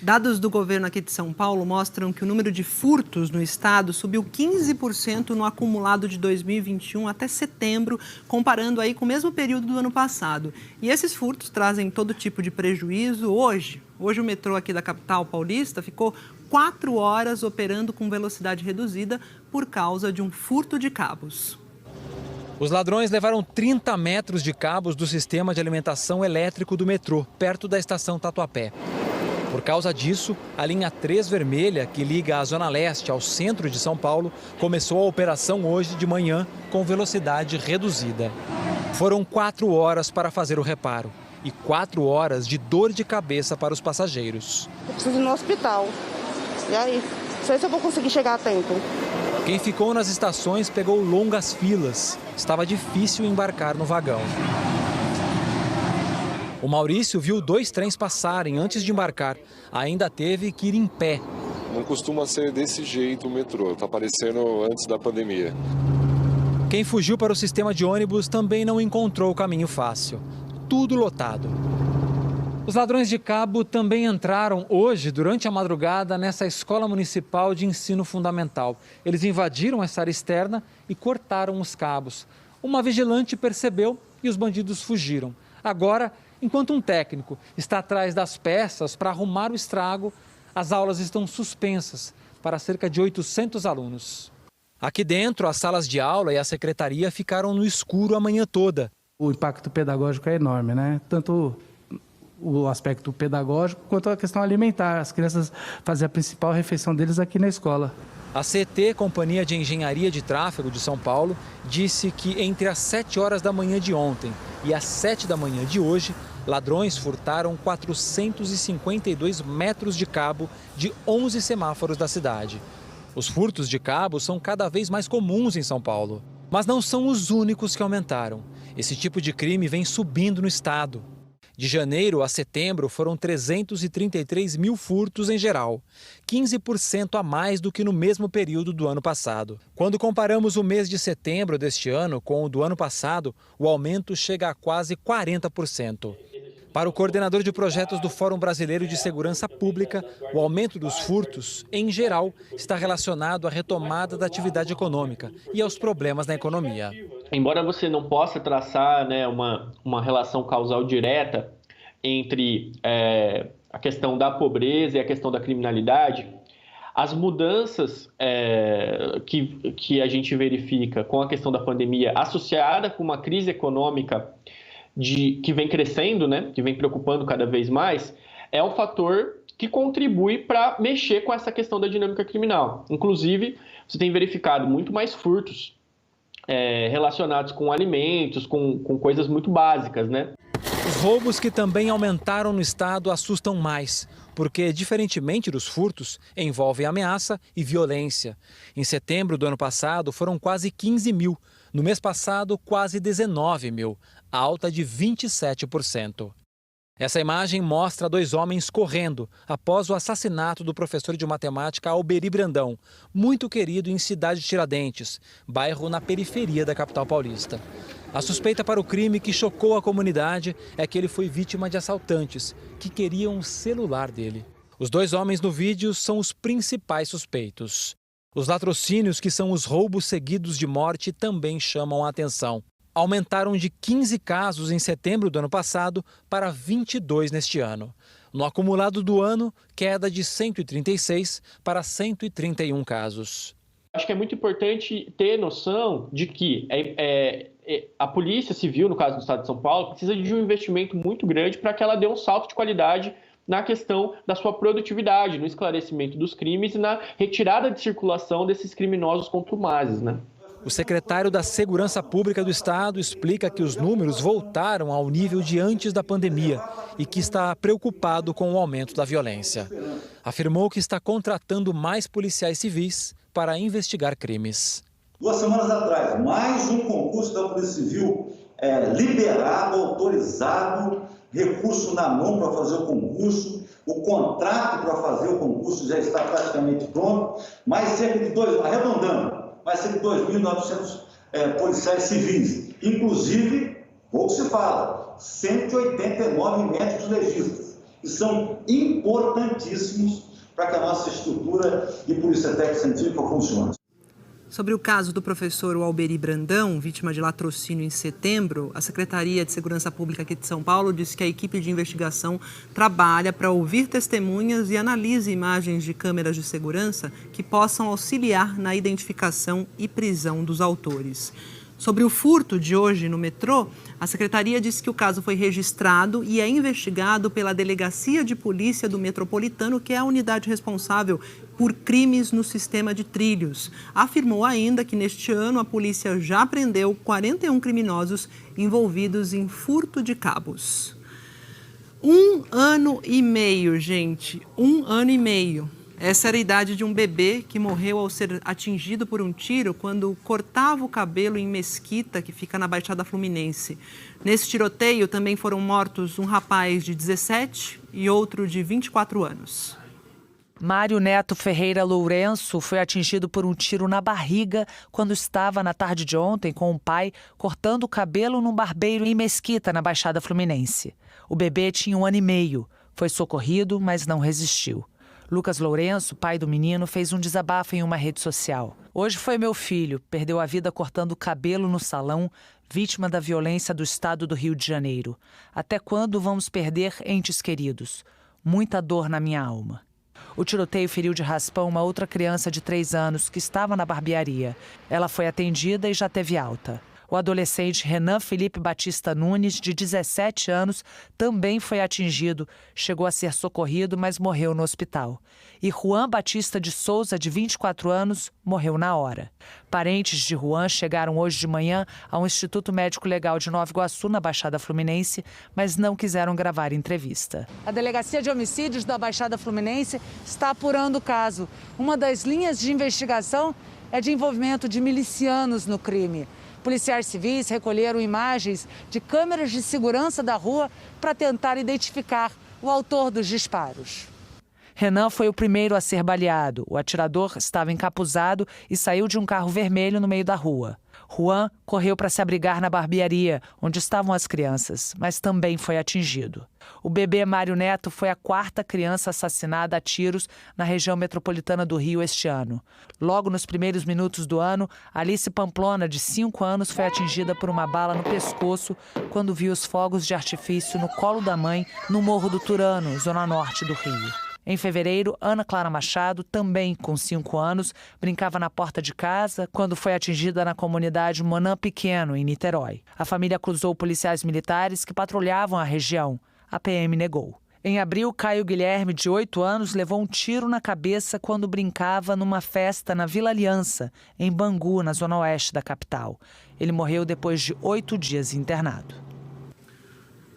Dados do governo aqui de São Paulo mostram que o número de furtos no estado subiu 15% no acumulado de 2021 até setembro, comparando aí com o mesmo período do ano passado. E esses furtos trazem todo tipo de prejuízo. Hoje o metrô aqui da capital paulista ficou 4 horas operando com velocidade reduzida por causa de um furto de cabos. Os ladrões levaram 30 metros de cabos do sistema de alimentação elétrico do metrô, perto da estação Tatuapé. Por causa disso, a linha 3 vermelha, que liga a Zona Leste ao centro de São Paulo, começou a operação hoje de manhã com velocidade reduzida. Foram 4 horas para fazer o reparo e 4 horas de dor de cabeça para os passageiros. Eu preciso ir no hospital. E aí? Não sei se eu vou conseguir chegar a tempo. Quem ficou nas estações pegou longas filas. Estava difícil embarcar no vagão. O Maurício viu 2 trens passarem antes de embarcar. Ainda teve que ir em pé. Não costuma ser desse jeito o metrô. Está aparecendo antes da pandemia. Quem fugiu para o sistema de ônibus também não encontrou o caminho fácil. Tudo lotado. Os ladrões de cabo também entraram hoje, durante a madrugada, nessa escola municipal de ensino fundamental. Eles invadiram essa área externa e cortaram os cabos. Uma vigilante percebeu e os bandidos fugiram. Agora, enquanto um técnico está atrás das peças para arrumar o estrago, as aulas estão suspensas para cerca de 800 alunos. Aqui dentro, as salas de aula e a secretaria ficaram no escuro a manhã toda. O impacto pedagógico é enorme, né? Tanto o aspecto pedagógico quanto a questão alimentar. As crianças fazem a principal refeição deles aqui na escola. A CT, Companhia de Engenharia de Tráfego de São Paulo, disse que entre as 7 horas da manhã de ontem e as 7 da manhã de hoje, ladrões furtaram 452 metros de cabo de 11 semáforos da cidade. Os furtos de cabo são cada vez mais comuns em São Paulo. Mas não são os únicos que aumentaram. Esse tipo de crime vem subindo no estado. De janeiro a setembro foram 333 mil furtos em geral, 15% a mais do que no mesmo período do ano passado. Quando comparamos o mês de setembro deste ano com o do ano passado, o aumento chega a quase 40%. Para o coordenador de projetos do Fórum Brasileiro de Segurança Pública, o aumento dos furtos, em geral, está relacionado à retomada da atividade econômica e aos problemas na economia. Embora você não possa traçar, né, uma relação causal direta entre a questão da pobreza e a questão da criminalidade, as mudanças que a gente verifica com a questão da pandemia associada com uma crise econômica que vem crescendo, né, que vem preocupando cada vez mais, é um fator que contribui para mexer com essa questão da dinâmica criminal. Inclusive, você tem verificado muito mais furtos relacionados com alimentos, com coisas muito básicas, né? Os roubos que também aumentaram no estado assustam mais, porque, diferentemente dos furtos, envolvem ameaça e violência. Em setembro do ano passado, foram quase 15 mil. No mês passado, quase 19 mil, alta de 27%. Essa imagem mostra 2 homens correndo após o assassinato do professor de matemática Alberi Brandão, muito querido em Cidade Tiradentes, bairro na periferia da capital paulista. A suspeita para o crime que chocou a comunidade é que ele foi vítima de assaltantes que queriam o celular dele. Os 2 homens no vídeo são os principais suspeitos. Os latrocínios, que são os roubos seguidos de morte, também chamam a atenção. Aumentaram de 15 casos em setembro do ano passado para 22 neste ano. No acumulado do ano, queda de 136 para 131 casos. Acho que é muito importante ter noção de que a Polícia Civil, no caso do Estado de São Paulo, precisa de um investimento muito grande para que ela dê um salto de qualidade na questão da sua produtividade, no esclarecimento dos crimes e na retirada de circulação desses criminosos contumazes, né? O secretário da Segurança Pública do Estado explica que os números voltaram ao nível de antes da pandemia e que está preocupado com o aumento da violência. Afirmou que está contratando mais policiais civis para investigar crimes. 2 semanas atrás, mais um concurso da Polícia Civil liberado, autorizado, recurso na mão para fazer o concurso, o contrato para fazer o concurso já está praticamente pronto, mais cerca de arredondando, mais cerca de 2.900 policiais civis, inclusive, pouco se fala, 189 médicos legistas. que são importantíssimos para que a nossa estrutura de polícia técnico-científica funcione. Sobre o caso do professor Alberi Brandão, vítima de latrocínio em setembro, a Secretaria de Segurança Pública aqui de São Paulo disse que a equipe de investigação trabalha para ouvir testemunhas e analisa imagens de câmeras de segurança que possam auxiliar na identificação e prisão dos autores. Sobre o furto de hoje no metrô, a Secretaria disse que o caso foi registrado e é investigado pela Delegacia de Polícia do Metropolitano, que é a unidade responsável por crimes no sistema de trilhos. Afirmou ainda que neste ano a polícia já prendeu 41 criminosos envolvidos em furto de cabos. 1 ano e meio, gente. 1 ano e meio. Essa era a idade de um bebê que morreu ao ser atingido por um tiro quando cortava o cabelo em Mesquita, que fica na Baixada Fluminense. Nesse tiroteio também foram mortos um rapaz de 17 e outro de 24 anos. Mário Neto Ferreira Lourenço foi atingido por um tiro na barriga quando estava na tarde de ontem com o pai cortando o cabelo num barbeiro em Mesquita, na Baixada Fluminense. O bebê tinha 1 ano e meio. Foi socorrido, mas não resistiu. Lucas Lourenço, pai do menino, fez um desabafo em uma rede social. Hoje foi meu filho, perdeu a vida cortando o cabelo no salão, vítima da violência do estado do Rio de Janeiro. Até quando vamos perder entes queridos? Muita dor na minha alma. O tiroteio feriu de raspão uma outra criança de 3 anos que estava na barbearia. Ela foi atendida e já teve alta. O adolescente Renan Felipe Batista Nunes, de 17 anos, também foi atingido. Chegou a ser socorrido, mas morreu no hospital. E Juan Batista de Souza, de 24 anos, morreu na hora. Parentes de Juan chegaram hoje de manhã ao Instituto Médico Legal de Nova Iguaçu, na Baixada Fluminense, mas não quiseram gravar entrevista. A Delegacia de Homicídios da Baixada Fluminense está apurando o caso. Uma das linhas de investigação é de envolvimento de milicianos no crime. Policiais civis recolheram imagens de câmeras de segurança da rua para tentar identificar o autor dos disparos. Renan foi o primeiro a ser baleado. O atirador estava encapuzado e saiu de um carro vermelho no meio da rua. Juan correu para se abrigar na barbearia, onde estavam as crianças, mas também foi atingido. O bebê Mário Neto foi a 4ª criança assassinada a tiros na região metropolitana do Rio este ano. Logo nos primeiros minutos do ano, Alice Pamplona, de 5 anos, foi atingida por uma bala no pescoço quando viu os fogos de artifício no colo da mãe, no Morro do Turano, zona norte do Rio. Em fevereiro, Ana Clara Machado, também com 5 anos, brincava na porta de casa quando foi atingida na comunidade Monã Pequeno, em Niterói. A família acusou policiais militares que patrulhavam a região. A PM negou. Em abril, Caio Guilherme, de 8 anos, levou um tiro na cabeça quando brincava numa festa na Vila Aliança, em Bangu, na zona oeste da capital. Ele morreu depois de 8 dias internado.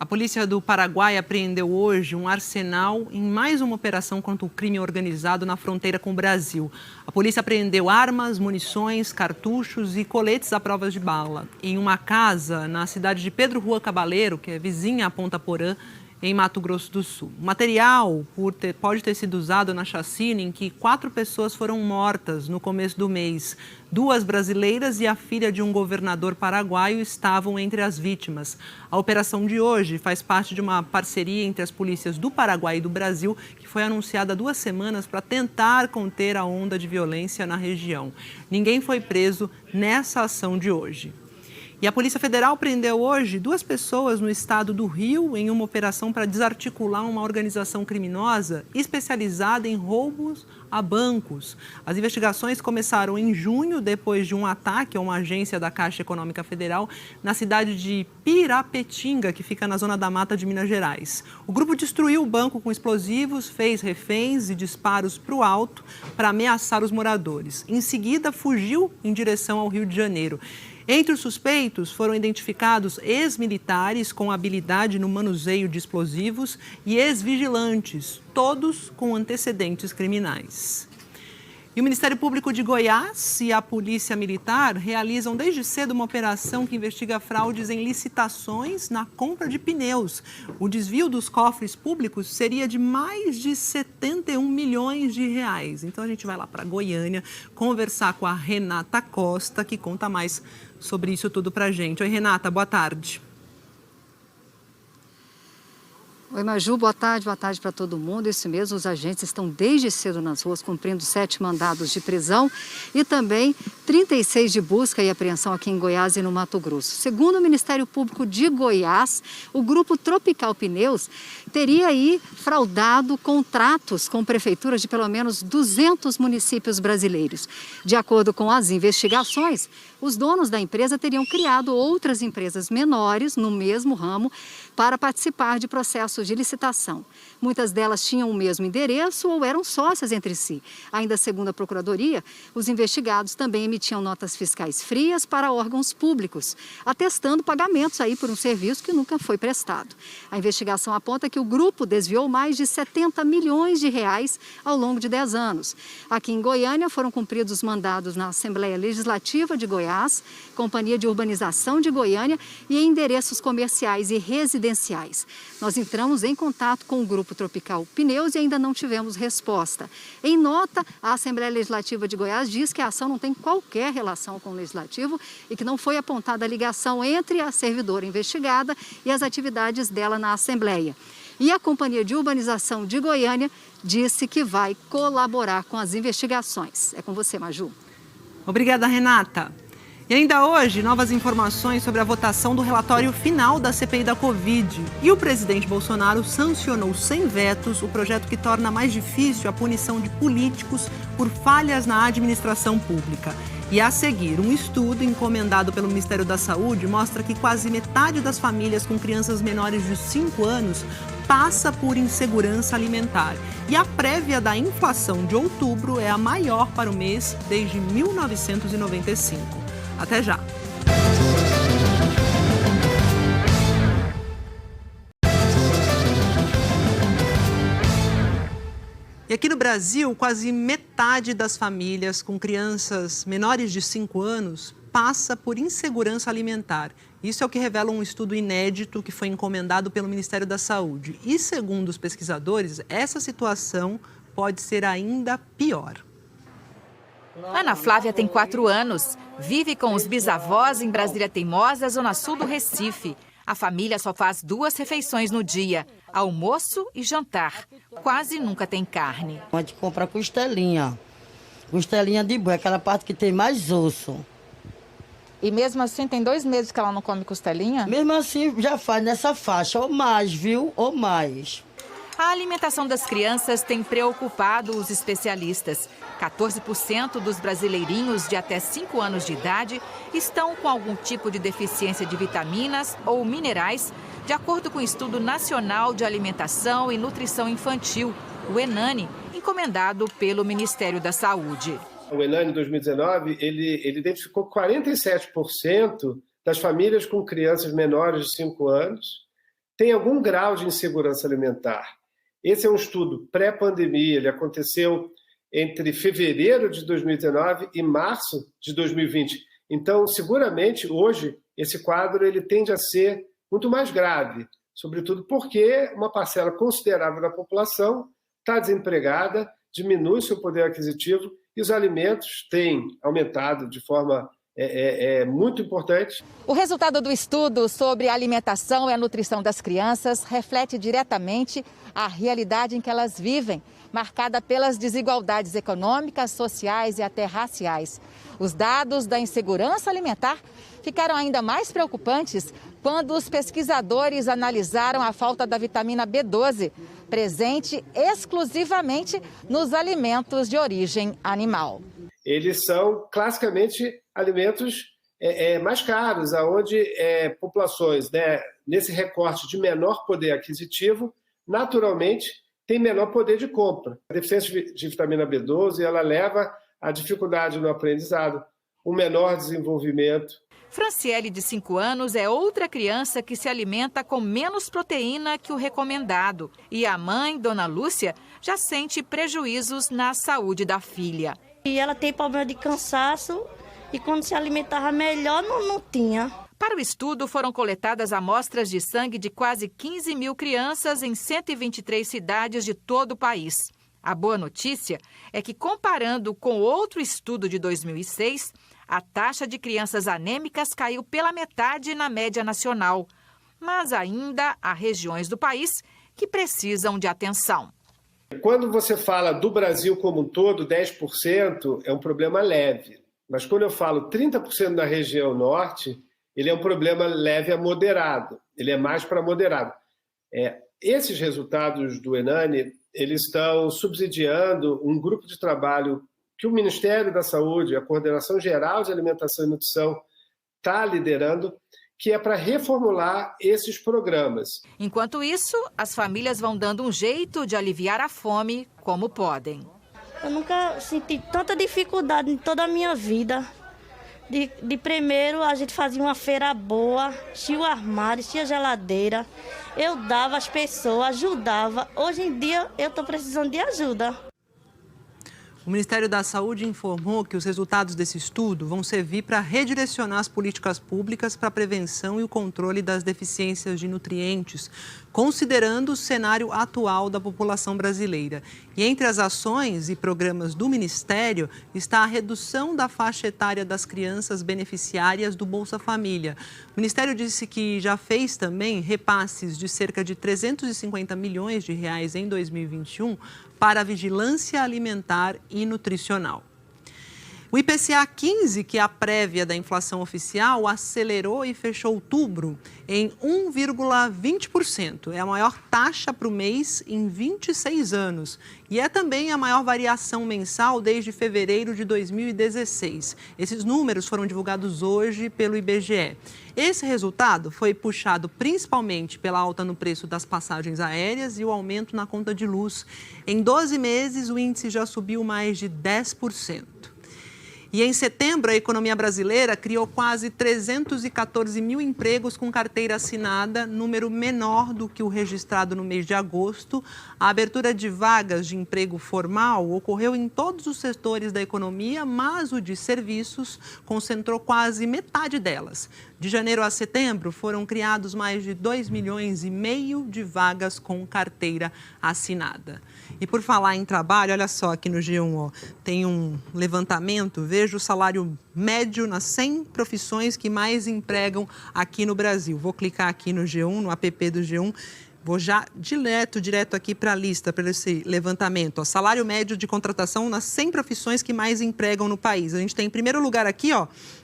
A polícia do Paraguai apreendeu hoje um arsenal em mais uma operação contra o crime organizado na fronteira com o Brasil. A polícia apreendeu armas, munições, cartuchos e coletes à prova de bala em uma casa na cidade de Pedro Rua Cabaleiro, que é vizinha a Ponta Porã, em Mato Grosso do Sul. O material pode ter sido usado na chacina em que 4 pessoas foram mortas no começo do mês. 2 brasileiras e a filha de um governador paraguaio estavam entre as vítimas. A operação de hoje faz parte de uma parceria entre as polícias do Paraguai e do Brasil, que foi anunciada há 2 semanas para tentar conter a onda de violência na região. Ninguém foi preso nessa ação de hoje. E a Polícia Federal prendeu hoje 2 pessoas no estado do Rio em uma operação para desarticular uma organização criminosa especializada em roubos a bancos. As investigações começaram em junho, depois de um ataque a uma agência da Caixa Econômica Federal na cidade de Pirapetinga, que fica na zona da Mata de Minas Gerais. O grupo destruiu o banco com explosivos, fez reféns e disparos para o alto para ameaçar os moradores. Em seguida, fugiu em direção ao Rio de Janeiro. Entre os suspeitos foram identificados ex-militares com habilidade no manuseio de explosivos e ex-vigilantes, todos com antecedentes criminais. E o Ministério Público de Goiás e a Polícia Militar realizam desde cedo uma operação que investiga fraudes em licitações na compra de pneus. O desvio dos cofres públicos seria de mais de 71 milhões de reais. Então a gente vai lá para Goiânia conversar com a Renata Costa, que conta mais sobre isso tudo para a gente. Oi, Renata, boa tarde. Oi, Maju, boa tarde para todo mundo. Isso mesmo, os agentes estão desde cedo nas ruas cumprindo 7 mandados de prisão e também 36 de busca e apreensão aqui em Goiás e no Mato Grosso. Segundo o Ministério Público de Goiás, o grupo Tropical Pneus teria aí fraudado contratos com prefeituras de pelo menos 200 municípios brasileiros. De acordo com as investigações, os donos da empresa teriam criado outras empresas menores no mesmo ramo para participar de processos de licitação. Muitas delas tinham o mesmo endereço ou eram sócias entre si. Ainda segundo a Procuradoria, os investigados também emitiam notas fiscais frias para órgãos públicos, atestando pagamentos aí por um serviço que nunca foi prestado. A investigação aponta que o grupo desviou mais de 70 milhões de reais ao longo de 10 anos. Aqui em Goiânia foram cumpridos os mandados na Assembleia Legislativa de Goiás, Companhia de Urbanização de Goiânia e em endereços comerciais e residenciais. Nós entramos em contato com o grupo Tropical Pneus e ainda não tivemos resposta. Em nota, a Assembleia Legislativa de Goiás diz que a ação não tem qualquer relação com o Legislativo e que não foi apontada a ligação entre a servidora investigada e as atividades dela na Assembleia. E a Companhia de Urbanização de Goiânia disse que vai colaborar com as investigações. É com você, Maju. Obrigada, Renata. E ainda hoje, novas informações sobre a votação do relatório final da CPI da Covid. E o presidente Bolsonaro sancionou sem vetos o projeto que torna mais difícil a punição de políticos por falhas na administração pública. E a seguir, um estudo encomendado pelo Ministério da Saúde mostra que quase metade das famílias com crianças menores de 5 anos passa por insegurança alimentar. E a prévia da inflação de outubro é a maior para o mês desde 1995. Até já! E aqui no Brasil, quase metade das famílias com crianças menores de 5 anos passa por insegurança alimentar. Isso é o que revela um estudo inédito que foi encomendado pelo Ministério da Saúde. E, segundo os pesquisadores, essa situação pode ser ainda pior. Ana Flávia tem 4 anos. Vive com os bisavós em Brasília Teimosa, zona sul do Recife. A família só faz 2 refeições no dia, almoço e jantar. Quase nunca tem carne. A gente compra costelinha de boi, aquela parte que tem mais osso. E mesmo assim, tem 2 meses que ela não come costelinha? Mesmo assim, já faz nessa faixa, ou mais, viu? Ou mais. A alimentação das crianças tem preocupado os especialistas. 14% dos brasileirinhos de até 5 anos de idade estão com algum tipo de deficiência de vitaminas ou minerais, de acordo com o Estudo Nacional de Alimentação e Nutrição Infantil, o ENANI, encomendado pelo Ministério da Saúde. O ENANI 2019, ele identificou 47% das famílias com crianças menores de 5 anos têm algum grau de insegurança alimentar. Esse é um estudo pré-pandemia, ele aconteceu entre fevereiro de 2019 e março de 2020. Então, seguramente, hoje, esse quadro ele tende a ser muito mais grave, sobretudo porque uma parcela considerável da população está desempregada, diminui seu poder aquisitivo e os alimentos têm aumentado de forma muito importante. O resultado do estudo sobre a alimentação e a nutrição das crianças reflete diretamente a realidade em que elas vivem, marcada pelas desigualdades econômicas, sociais e até raciais. Os dados da insegurança alimentar ficaram ainda mais preocupantes quando os pesquisadores analisaram a falta da vitamina B12, presente exclusivamente nos alimentos de origem animal. Eles são classicamente alimentos mais caros, onde populações, nesse recorte de menor poder aquisitivo, naturalmente tem menor poder de compra. A deficiência de vitamina B12 ela leva à dificuldade no aprendizado, um menor desenvolvimento. Franciele, de 5 anos, é outra criança que se alimenta com menos proteína que o recomendado. E a mãe, Dona Lúcia, já sente prejuízos na saúde da filha. E ela tem problema de cansaço e quando se alimentava melhor não tinha. Para o estudo, foram coletadas amostras de sangue de quase 15 mil crianças em 123 cidades de todo o país. A boa notícia é que, comparando com outro estudo de 2006, a taxa de crianças anêmicas caiu pela metade na média nacional. Mas ainda há regiões do país que precisam de atenção. Quando você fala do Brasil como um todo, 10% é um problema leve. Mas quando eu falo 30% da região norte, ele é um problema leve a moderado. Ele é mais para moderado. Esses resultados do ENANI, eles estão subsidiando um grupo de trabalho que o Ministério da Saúde, a Coordenação Geral de Alimentação e Nutrição, está liderando, que é para reformular esses programas. Enquanto isso, as famílias vão dando um jeito de aliviar a fome como podem. Eu nunca senti tanta dificuldade em toda a minha vida. De primeiro, a gente fazia uma feira boa, tinha o armário, tinha geladeira. Eu dava às pessoas, ajudava. Hoje em dia, eu estou precisando de ajuda. O Ministério da Saúde informou que os resultados desse estudo vão servir para redirecionar as políticas públicas para a prevenção e o controle das deficiências de nutrientes, considerando o cenário atual da população brasileira. E entre as ações e programas do Ministério está a redução da faixa etária das crianças beneficiárias do Bolsa Família. O Ministério disse que já fez também repasses de cerca de 350 milhões de reais em 2021 para a vigilância alimentar e nutricional. O IPCA 15, que é a prévia da inflação oficial, acelerou e fechou outubro em 1,20%. É a maior taxa para o mês em 26 anos. E é também a maior variação mensal desde fevereiro de 2016. Esses números foram divulgados hoje pelo IBGE. Esse resultado foi puxado principalmente pela alta no preço das passagens aéreas e o aumento na conta de luz. Em 12 meses, o índice já subiu mais de 10%. E em setembro, a economia brasileira criou quase 314 mil empregos com carteira assinada, número menor do que o registrado no mês de agosto. A abertura de vagas de emprego formal ocorreu em todos os setores da economia, mas o de serviços concentrou quase metade delas. De janeiro a setembro, foram criados mais de 2,5 milhões de vagas com carteira assinada. E por falar em trabalho, olha só aqui no G1, tem um levantamento, veja o salário médio nas 100 profissões que mais empregam aqui no Brasil. Vou clicar aqui no G1, no app do G1, vou já direto aqui para a lista, para esse levantamento. Salário médio de contratação nas 100 profissões que mais empregam no país. A gente tem em primeiro lugar aqui,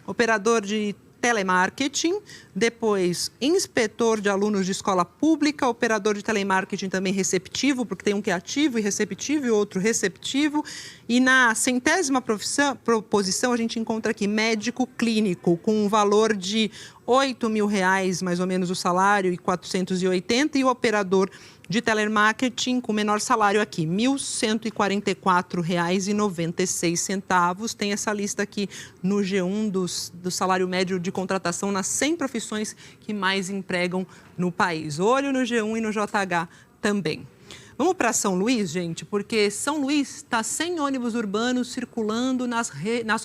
operador de telemarketing, depois inspetor de alunos de escola pública, operador de telemarketing também receptivo, porque tem um que é ativo e receptivo e outro receptivo. E na 100ª posição a gente encontra aqui médico clínico, com um valor de R$8 mil, mais ou menos o salário, e 480, e o operador de telemarketing com menor salário aqui, R$ 1.144,96. Tem essa lista aqui no G1 do salário médio de contratação nas 100 profissões que mais empregam no país. Olho no G1 e no JH também. Vamos para São Luís, gente, porque São Luís está sem ônibus urbanos circulando nas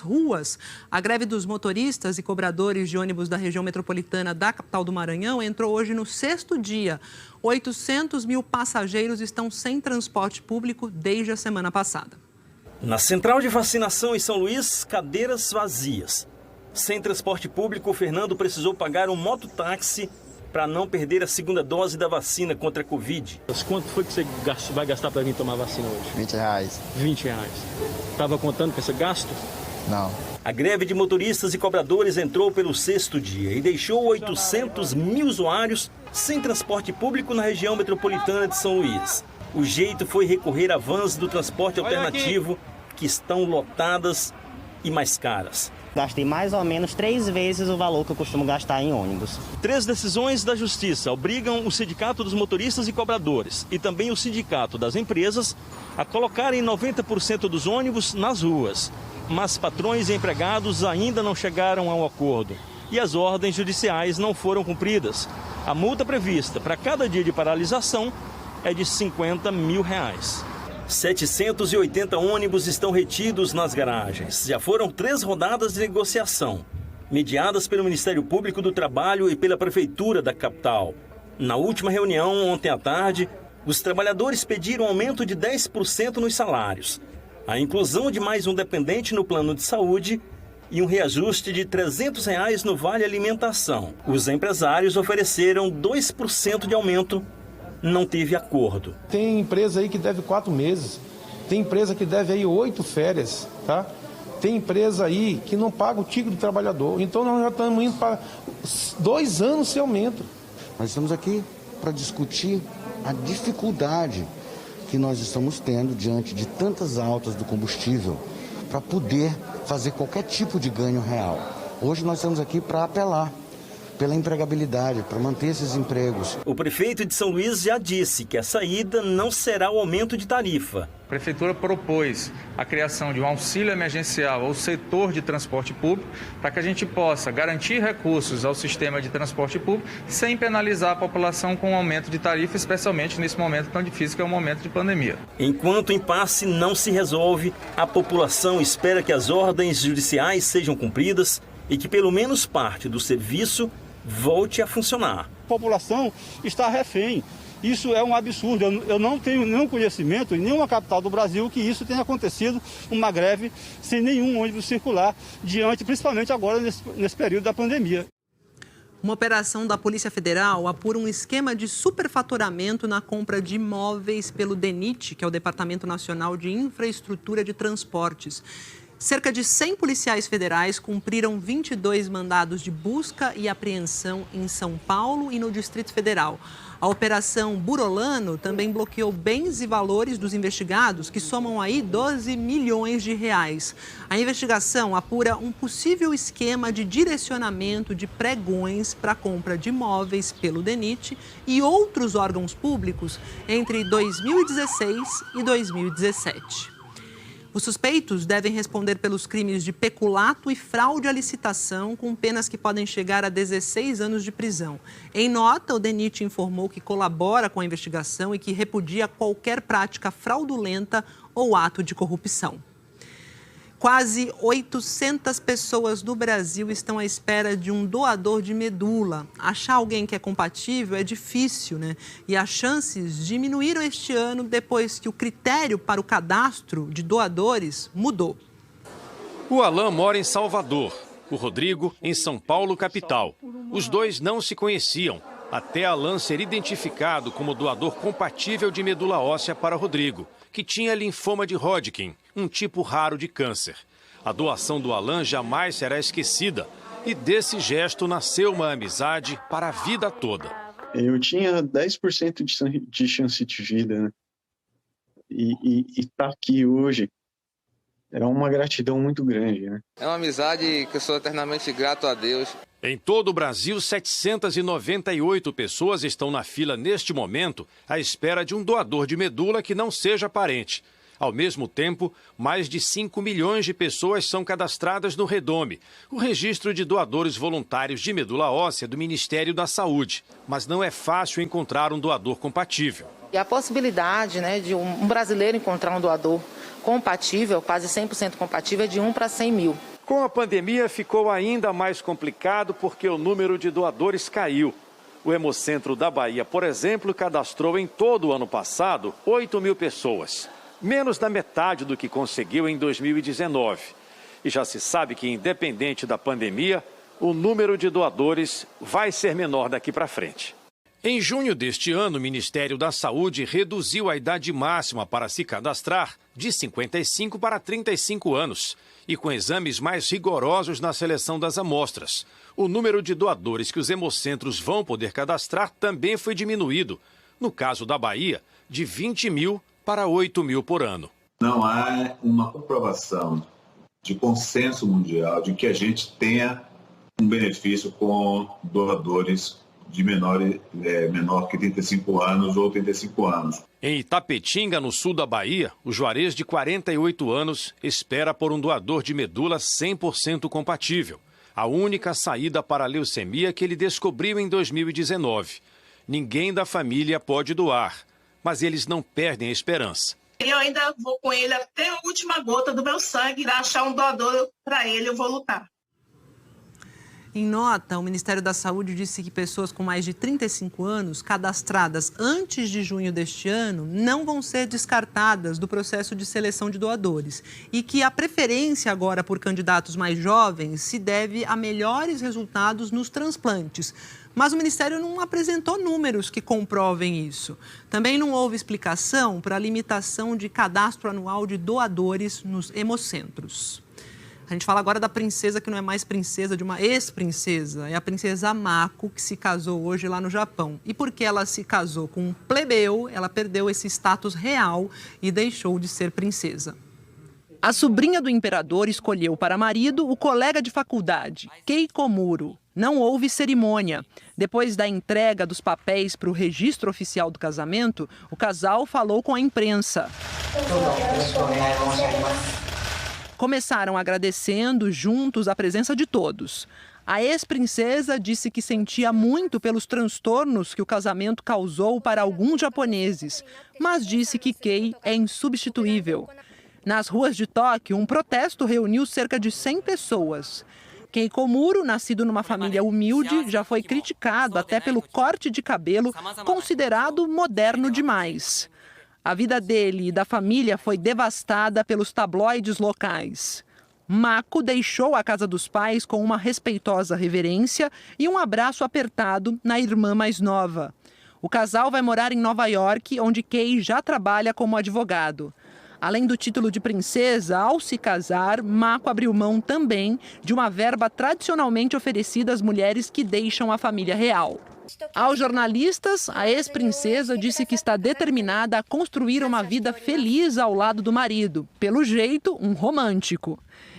ruas. A greve dos motoristas e cobradores de ônibus da região metropolitana da capital do Maranhão entrou hoje no 6º dia. 800 mil passageiros estão sem transporte público desde a semana passada. Na central de vacinação em São Luís, cadeiras vazias. Sem transporte público, o Fernando precisou pagar um mototáxi para não perder a segunda dose da vacina contra a Covid. Quanto foi que você vai gastar para vir tomar vacina hoje? R$20. R$20. Estava contando com esse gasto? Não. A greve de motoristas e cobradores entrou pelo 6º dia e deixou 800 mil usuários sem transporte público na região metropolitana de São Luís. O jeito foi recorrer a vans do transporte alternativo, que estão lotadas e mais caras. Gastei mais ou menos 3 vezes o valor que eu costumo gastar em ônibus. 3 decisões da Justiça obrigam o Sindicato dos Motoristas e Cobradores e também o Sindicato das Empresas a colocarem 90% dos ônibus nas ruas. Mas patrões e empregados ainda não chegaram ao acordo e as ordens judiciais não foram cumpridas. A multa prevista para cada dia de paralisação é de R$50 mil. 780 ônibus estão retidos nas garagens. Já foram 3 rodadas de negociação, mediadas pelo Ministério Público do Trabalho e pela Prefeitura da capital. Na última reunião, ontem à tarde, os trabalhadores pediram aumento de 10% nos salários, a inclusão de mais um dependente no plano de saúde e um reajuste de R$300 no Vale Alimentação. Os empresários ofereceram 2% de aumento não teve acordo. Tem empresa aí que deve 4 meses, tem empresa que deve aí 8 férias, tá? Tem empresa aí que não paga o ticket do trabalhador. Então nós já estamos indo para 2 anos sem aumento. Nós estamos aqui para discutir a dificuldade que nós estamos tendo diante de tantas altas do combustível para poder fazer qualquer tipo de ganho real. Hoje nós estamos aqui para apelar pela empregabilidade, para manter esses empregos. O prefeito de São Luís já disse que a saída não será o aumento de tarifa. A Prefeitura propôs a criação de um auxílio emergencial ao setor de transporte público para que a gente possa garantir recursos ao sistema de transporte público sem penalizar a população com o aumento de tarifa, especialmente nesse momento tão difícil que é o momento de pandemia. Enquanto o impasse não se resolve, a população espera que as ordens judiciais sejam cumpridas e que pelo menos parte do serviço volte a funcionar. A população está refém. Isso é um absurdo. Eu não tenho nenhum conhecimento em nenhuma capital do Brasil que isso tenha acontecido, uma greve sem nenhum ônibus circular, principalmente agora nesse período da pandemia. Uma operação da Polícia Federal apura um esquema de superfaturamento na compra de imóveis pelo DENIT, que é o Departamento Nacional de Infraestrutura de Transportes. Cerca de 100 policiais federais cumpriram 22 mandados de busca e apreensão em São Paulo e no Distrito Federal. A Operação Burolano também bloqueou bens e valores dos investigados, que somam aí 12 milhões de reais. A investigação apura um possível esquema de direcionamento de pregões para a compra de imóveis pelo DENIT e outros órgãos públicos entre 2016 e 2017. Os suspeitos devem responder pelos crimes de peculato e fraude à licitação, com penas que podem chegar a 16 anos de prisão. Em nota, o DENIT informou que colabora com a investigação e que repudia qualquer prática fraudulenta ou ato de corrupção. Quase 800 pessoas no Brasil estão à espera de um doador de medula. Achar alguém que é compatível é difícil, né? E as chances diminuíram este ano depois que o critério para o cadastro de doadores mudou. O Alan mora em Salvador, o Rodrigo em São Paulo, capital. Os dois não se conheciam, até Alan ser identificado como doador compatível de medula óssea para Rodrigo, que tinha linfoma de Hodgkin, um tipo raro de câncer. A doação do Alan jamais será esquecida e desse gesto nasceu uma amizade para a vida toda. Eu tinha 10% de chance de vida, né? E estar aqui hoje é uma gratidão muito grande, né? É uma amizade que eu sou eternamente grato a Deus. Em todo o Brasil, 798 pessoas estão na fila neste momento à espera de um doador de medula que não seja parente. Ao mesmo tempo, mais de 5 milhões de pessoas são cadastradas no REDOME, o Registro de Doadores Voluntários de Medula Óssea do Ministério da Saúde. Mas não é fácil encontrar um doador compatível. E a possibilidade, né, de um brasileiro encontrar um doador compatível, quase 100% compatível, é de 1 para 100 mil. Com a pandemia ficou ainda mais complicado porque o número de doadores caiu. O Hemocentro da Bahia, por exemplo, cadastrou em todo o ano passado 8 mil pessoas. Menos da metade do que conseguiu em 2019. E já se sabe que, independente da pandemia, o número de doadores vai ser menor daqui para frente. Em junho deste ano, o Ministério da Saúde reduziu a idade máxima para se cadastrar de 55 para 35 anos e com exames mais rigorosos na seleção das amostras. O número de doadores que os hemocentros vão poder cadastrar também foi diminuído. No caso da Bahia, de 20 mil para 8 mil por ano. Não há uma comprovação de consenso mundial de que a gente tenha um benefício com doadores de menor que 35 anos ou 35 anos. Em Itapetinga, no sul da Bahia, o Juarez, de 48 anos, espera por um doador de medula 100% compatível. A única saída para a leucemia que ele descobriu em 2019. Ninguém da família pode doar, mas eles não perdem a esperança. Eu ainda vou com ele até a última gota do meu sangue, achar um doador para ele, eu vou lutar. Em nota, o Ministério da Saúde disse que pessoas com mais de 35 anos, cadastradas antes de junho deste ano, não vão ser descartadas do processo de seleção de doadores. E que a preferência agora por candidatos mais jovens se deve a melhores resultados nos transplantes. Mas o Ministério não apresentou números que comprovem isso. Também não houve explicação para a limitação de cadastro anual de doadores nos hemocentros. A gente fala agora da princesa que não é mais princesa, de uma ex-princesa. É a princesa Mako, que se casou hoje lá no Japão. E porque ela se casou com um plebeu, ela perdeu esse status real e deixou de ser princesa. A sobrinha do imperador escolheu para marido o colega de faculdade, Kei Komuro. Não houve cerimônia. Depois da entrega dos papéis para o registro oficial do casamento, o casal falou com a imprensa. Começaram agradecendo juntos a presença de todos. A ex-princesa disse que sentia muito pelos transtornos que o casamento causou para alguns japoneses, mas disse que Kei é insubstituível. Nas ruas de Tóquio, um protesto reuniu cerca de 100 pessoas. Kei Komuro, nascido numa família humilde, já foi criticado até pelo corte de cabelo, considerado moderno demais. A vida dele e da família foi devastada pelos tabloides locais. Mako deixou a casa dos pais com uma respeitosa reverência e um abraço apertado na irmã mais nova. O casal vai morar em Nova York, onde Kei já trabalha como advogado. Além do título de princesa, ao se casar, Mako abriu mão também de uma verba tradicionalmente oferecida às mulheres que deixam a família real. Aos jornalistas, a ex-princesa disse que está determinada a construir uma vida feliz ao lado do marido, pelo jeito, um romântico.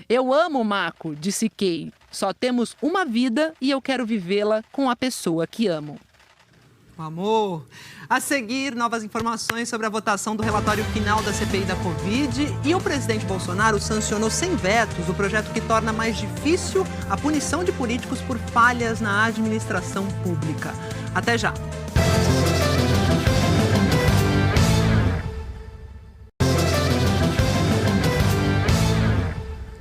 Eu amo Mako, disse Kei. Só temos uma vida e eu quero vivê-la com a pessoa que amo. Amor. A seguir, novas informações sobre a votação do relatório final da CPI da Covid e o presidente Bolsonaro sancionou sem vetos o projeto que torna mais difícil a punição de políticos por falhas na administração pública. Até já.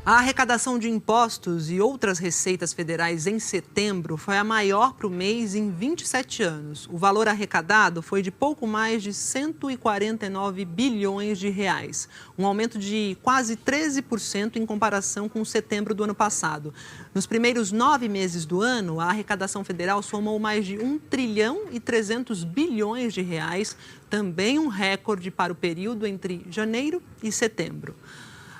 A arrecadação de impostos e outras receitas federais em setembro foi a maior para o mês em 27 anos. O valor arrecadado foi de pouco mais de 149 bilhões de reais, um aumento de quase 13% em comparação com setembro do ano passado. Nos primeiros 9 meses do ano, a arrecadação federal somou mais de 1 trilhão e 300 bilhões de reais, também um recorde para o período entre janeiro e setembro.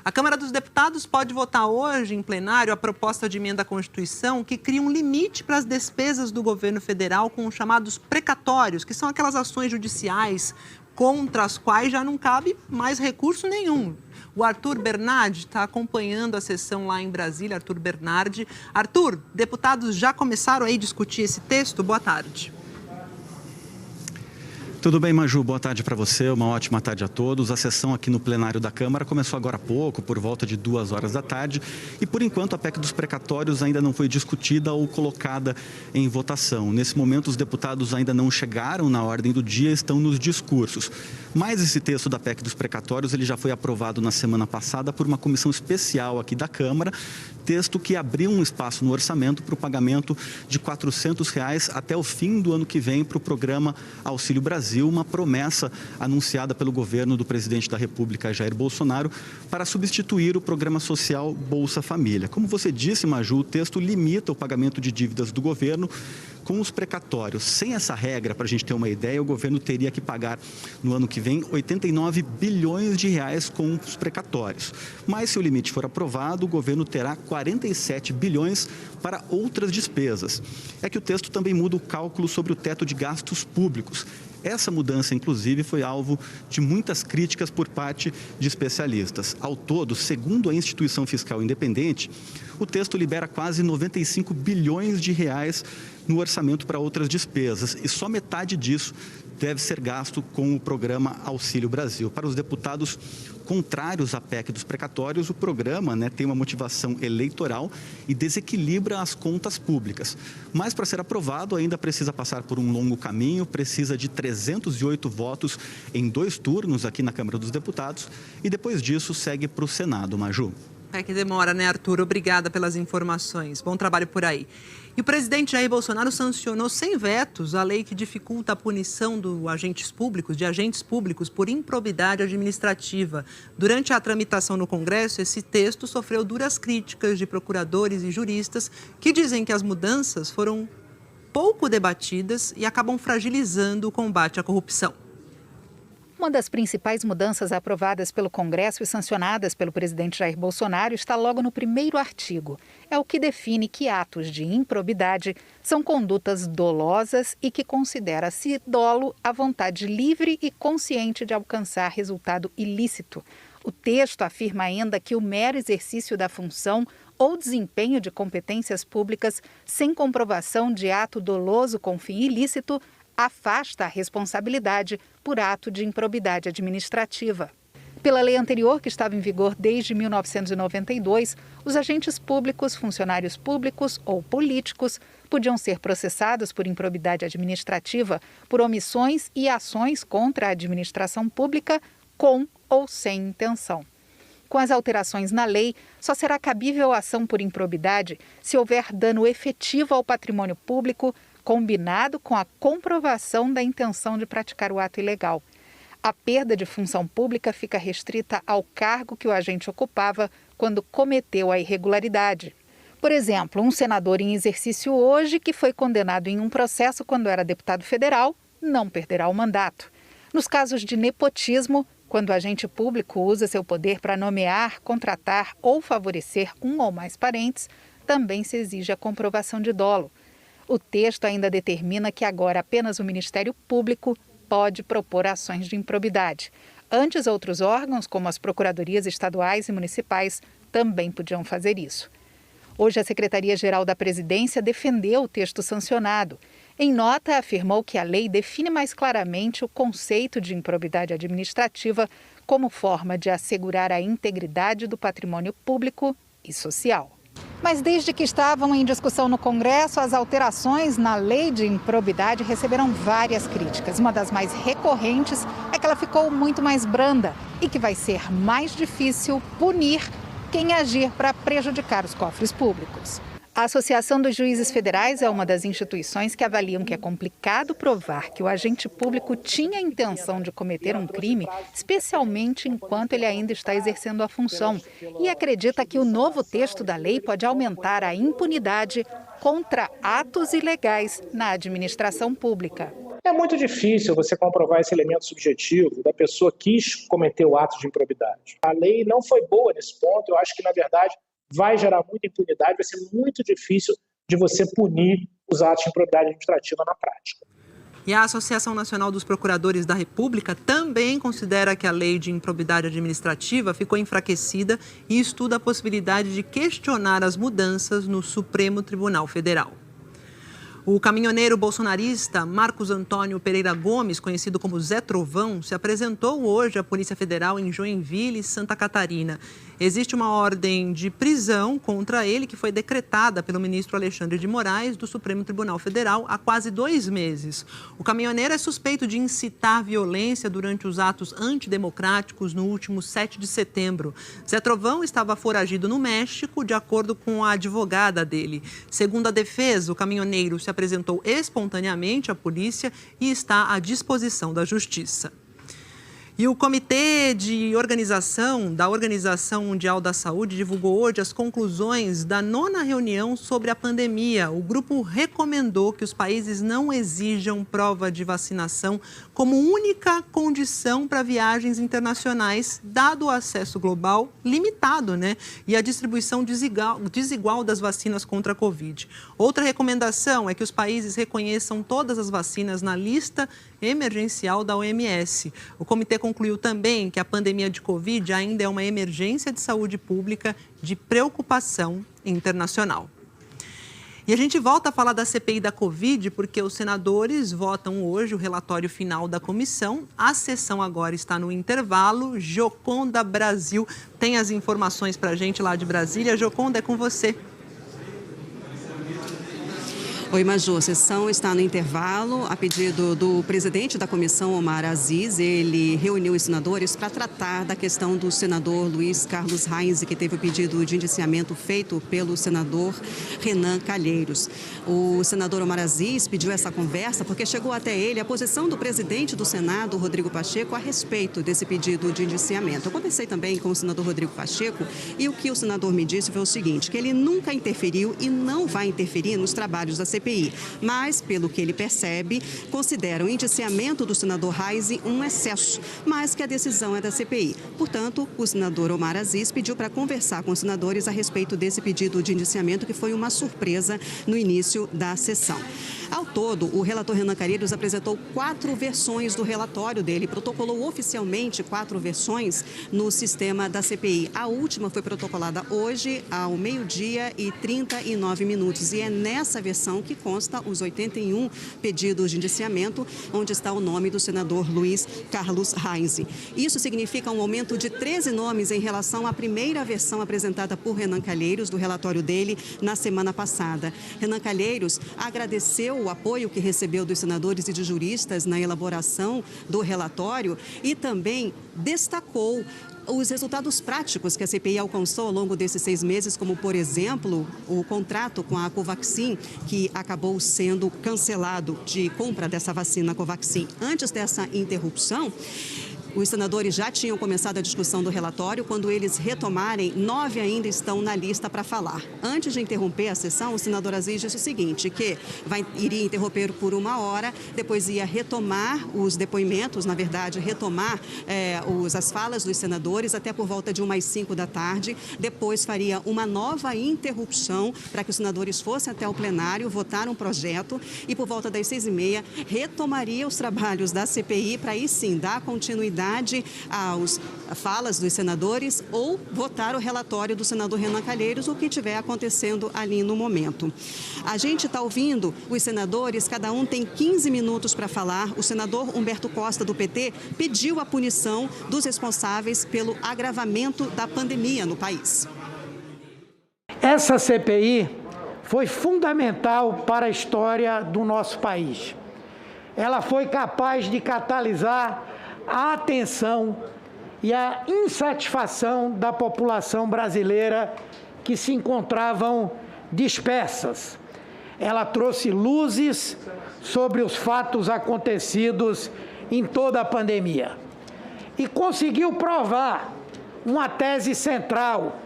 A Câmara dos Deputados pode votar hoje em plenário a proposta de emenda à Constituição que cria um limite para as despesas do governo federal com os chamados precatórios, que são aquelas ações judiciais contra as quais já não cabe mais recurso nenhum. O Arthur Bernardi está acompanhando a sessão lá em Brasília. Arthur Bernardi. Arthur, deputados já começaram aí a discutir esse texto? Boa tarde. Tudo bem, Maju? Boa tarde para você, uma ótima tarde a todos. A sessão aqui no plenário da Câmara começou agora há pouco, por volta de 2 horas da tarde. E, por enquanto, a PEC dos precatórios ainda não foi discutida ou colocada em votação. Nesse momento, os deputados ainda não chegaram na ordem do dia, estão nos discursos. Mas esse texto da PEC dos precatórios ele já foi aprovado na semana passada por uma comissão especial aqui da Câmara. Texto que abriu um espaço no orçamento para o pagamento de R$ 400 até o fim do ano que vem para o programa Auxílio Brasil, uma promessa anunciada pelo governo do presidente da República, Jair Bolsonaro, para substituir o programa social Bolsa Família. Como você disse, Maju, o texto limita o pagamento de dívidas do governo com os precatórios. Sem essa regra, para a gente ter uma ideia, o governo teria que pagar no ano que vem 89 bilhões de reais com os precatórios. Mas se o limite for aprovado, o governo terá 47 bilhões para outras despesas. É que o texto também muda o cálculo sobre o teto de gastos públicos. Essa mudança, inclusive, foi alvo de muitas críticas por parte de especialistas. Ao todo, segundo a instituição fiscal independente, o texto libera quase 95 bilhões de reais no orçamento para outras despesas e só metade disso deve ser gasto com o programa Auxílio Brasil. Para os deputados contrários à PEC dos precatórios, o programa tem uma motivação eleitoral e desequilibra as contas públicas. Mas para ser aprovado ainda precisa passar por um longo caminho, precisa de 308 votos em 2 turnos aqui na Câmara dos Deputados e depois disso segue para o Senado, Maju. É que demora, né, Arthur? Obrigada pelas informações. Bom trabalho por aí. E o presidente Jair Bolsonaro sancionou sem vetos a lei que dificulta a punição de agentes públicos por improbidade administrativa. Durante a tramitação no Congresso, esse texto sofreu duras críticas de procuradores e juristas que dizem que as mudanças foram pouco debatidas e acabam fragilizando o combate à corrupção. Uma das principais mudanças aprovadas pelo Congresso e sancionadas pelo presidente Jair Bolsonaro está logo no primeiro artigo. É o que define que atos de improbidade são condutas dolosas e que considera-se dolo a vontade livre e consciente de alcançar resultado ilícito. O texto afirma ainda que o mero exercício da função ou desempenho de competências públicas sem comprovação de ato doloso com fim ilícito afasta a responsabilidade por ato de improbidade administrativa. Pela lei anterior, que estava em vigor desde 1992, os agentes públicos, funcionários públicos ou políticos podiam ser processados por improbidade administrativa por omissões e ações contra a administração pública com ou sem intenção. Com as alterações na lei, só será cabível a ação por improbidade se houver dano efetivo ao patrimônio público, combinado com a comprovação da intenção de praticar o ato ilegal. A perda de função pública fica restrita ao cargo que o agente ocupava quando cometeu a irregularidade. Por exemplo, um senador em exercício hoje que foi condenado em um processo quando era deputado federal não perderá o mandato. Nos casos de nepotismo, quando o agente público usa seu poder para nomear, contratar ou favorecer um ou mais parentes, também se exige a comprovação de dolo. O texto ainda determina que agora apenas o Ministério Público pode propor ações de improbidade. Antes, outros órgãos, como as procuradorias estaduais e municipais, também podiam fazer isso. Hoje, a Secretaria-Geral da Presidência defendeu o texto sancionado. Em nota, afirmou que a lei define mais claramente o conceito de improbidade administrativa como forma de assegurar a integridade do patrimônio público e social. Mas desde que estavam em discussão no Congresso, as alterações na lei de improbidade receberam várias críticas. Uma das mais recorrentes é que ela ficou muito mais branda e que vai ser mais difícil punir quem agir para prejudicar os cofres públicos. A Associação dos Juízes Federais é uma das instituições que avaliam que é complicado provar que o agente público tinha a intenção de cometer um crime, especialmente enquanto ele ainda está exercendo a função, e acredita que o novo texto da lei pode aumentar a impunidade contra atos ilegais na administração pública. É muito difícil você comprovar esse elemento subjetivo da pessoa que quis cometer o ato de improbidade. A lei não foi boa nesse ponto, eu acho que, na verdade, vai gerar muita impunidade, vai ser muito difícil de você punir os atos de improbidade administrativa na prática. E a Associação Nacional dos Procuradores da República também considera que a lei de improbidade administrativa ficou enfraquecida e estuda a possibilidade de questionar as mudanças no Supremo Tribunal Federal. O caminhoneiro bolsonarista Marcos Antônio Pereira Gomes, conhecido como Zé Trovão, se apresentou hoje à Polícia Federal em Joinville, Santa Catarina. Existe uma ordem de prisão contra ele que foi decretada pelo ministro Alexandre de Moraes do Supremo Tribunal Federal há quase 2 meses. O caminhoneiro é suspeito de incitar violência durante os atos antidemocráticos no último 7 de setembro. Zé Trovão estava foragido no México, de acordo com a advogada dele. Segundo a defesa, o caminhoneiro se apresentou espontaneamente à polícia e está à disposição da Justiça. E o Comitê de Organização da Organização Mundial da Saúde divulgou hoje as conclusões da 9ª reunião sobre a pandemia. O grupo recomendou que os países não exijam prova de vacinação como única condição para viagens internacionais, dado o acesso global limitado, e a distribuição desigual das vacinas contra a Covid. Outra recomendação é que os países reconheçam todas as vacinas na lista emergencial da OMS. O comitê concluiu também que a pandemia de Covid ainda é uma emergência de saúde pública de preocupação internacional. E a gente volta a falar da CPI da Covid porque os senadores votam hoje o relatório final da comissão. A sessão agora está no intervalo. Joconda Brasil tem as informações para a gente lá de Brasília. Joconda, é com você. Oi, Maju, a sessão está no intervalo. A pedido do presidente da comissão, Omar Aziz, ele reuniu os senadores para tratar da questão do senador Luiz Carlos Reis, que teve o pedido de indiciamento feito pelo senador Renan Calheiros. O senador Omar Aziz pediu essa conversa porque chegou até ele a posição do presidente do Senado, Rodrigo Pacheco, a respeito desse pedido de indiciamento. Eu conversei também com o senador Rodrigo Pacheco e o que o senador me disse foi o seguinte, que ele nunca interferiu e não vai interferir nos trabalhos da CPI. CPI. Mas, pelo que ele percebe, considera o indiciamento do senador Raisi um excesso, mas que a decisão é da CPI. Portanto, o senador Omar Aziz pediu para conversar com os senadores a respeito desse pedido de indiciamento, que foi uma surpresa no início da sessão. Ao todo, o relator Renan Calheiros apresentou 4 versões do relatório dele, protocolou oficialmente 4 versões no sistema da CPI. A última foi protocolada hoje, ao 12h39, e é nessa versão que consta os 81 pedidos de indiciamento, onde está o nome do senador Luiz Carlos Rainzi. Isso significa um aumento de 13 nomes em relação à primeira versão apresentada por Renan Calheiros, do relatório dele, na semana passada. Renan Calheiros agradeceu o apoio que recebeu dos senadores e de juristas na elaboração do relatório e também destacou os resultados práticos que a CPI alcançou ao longo desses 6 meses, como, por exemplo, o contrato com a Covaxin, que acabou sendo cancelado, de compra dessa vacina Covaxin. Antes dessa interrupção, os senadores já tinham começado a discussão do relatório. Quando eles retomarem, 9 ainda estão na lista para falar. Antes de interromper a sessão, o senador Aziz disse o seguinte, que iria interromper por 1 hora, depois ia retomar os depoimentos, na verdade, retomar as falas dos senadores até por volta de 1h05 da tarde. Depois faria uma nova interrupção para que os senadores fossem até o plenário, votar um projeto e por volta das 6h30 retomaria os trabalhos da CPI para aí sim dar continuidade às falas dos senadores ou votar o relatório do senador Renan Calheiros, o que estiver acontecendo ali no momento. A gente está ouvindo os senadores, cada um tem 15 minutos para falar. O senador Humberto Costa, do PT, pediu a punição dos responsáveis pelo agravamento da pandemia no país. Essa CPI foi fundamental para a história do nosso país. Ela foi capaz de catalisar a atenção e a insatisfação da população brasileira que se encontravam dispersas. Ela trouxe luzes sobre os fatos acontecidos em toda a pandemia e conseguiu provar uma tese central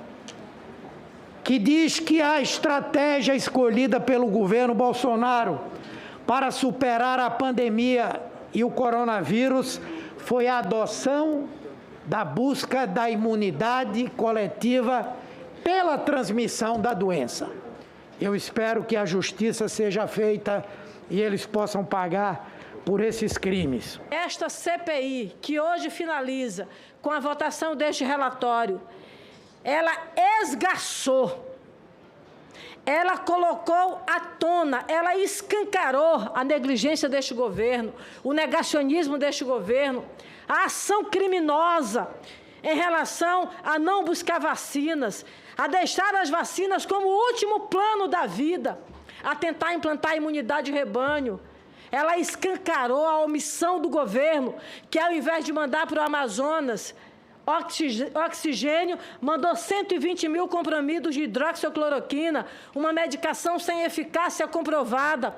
que diz que a estratégia escolhida pelo governo Bolsonaro para superar a pandemia e o coronavírus foi a adoção da busca da imunidade coletiva pela transmissão da doença. Eu espero que a justiça seja feita e eles possam pagar por esses crimes. Esta CPI, que hoje finaliza com a votação deste relatório, ela esgarçou, ela colocou à tona, ela escancarou a negligência deste governo, o negacionismo deste governo, a ação criminosa em relação a não buscar vacinas, a deixar as vacinas como o último plano da vida, a tentar implantar a imunidade de rebanho. Ela escancarou a omissão do governo, que ao invés de mandar para o Amazonas oxigênio, mandou 120 mil comprimidos de hidroxicloroquina, uma medicação sem eficácia comprovada.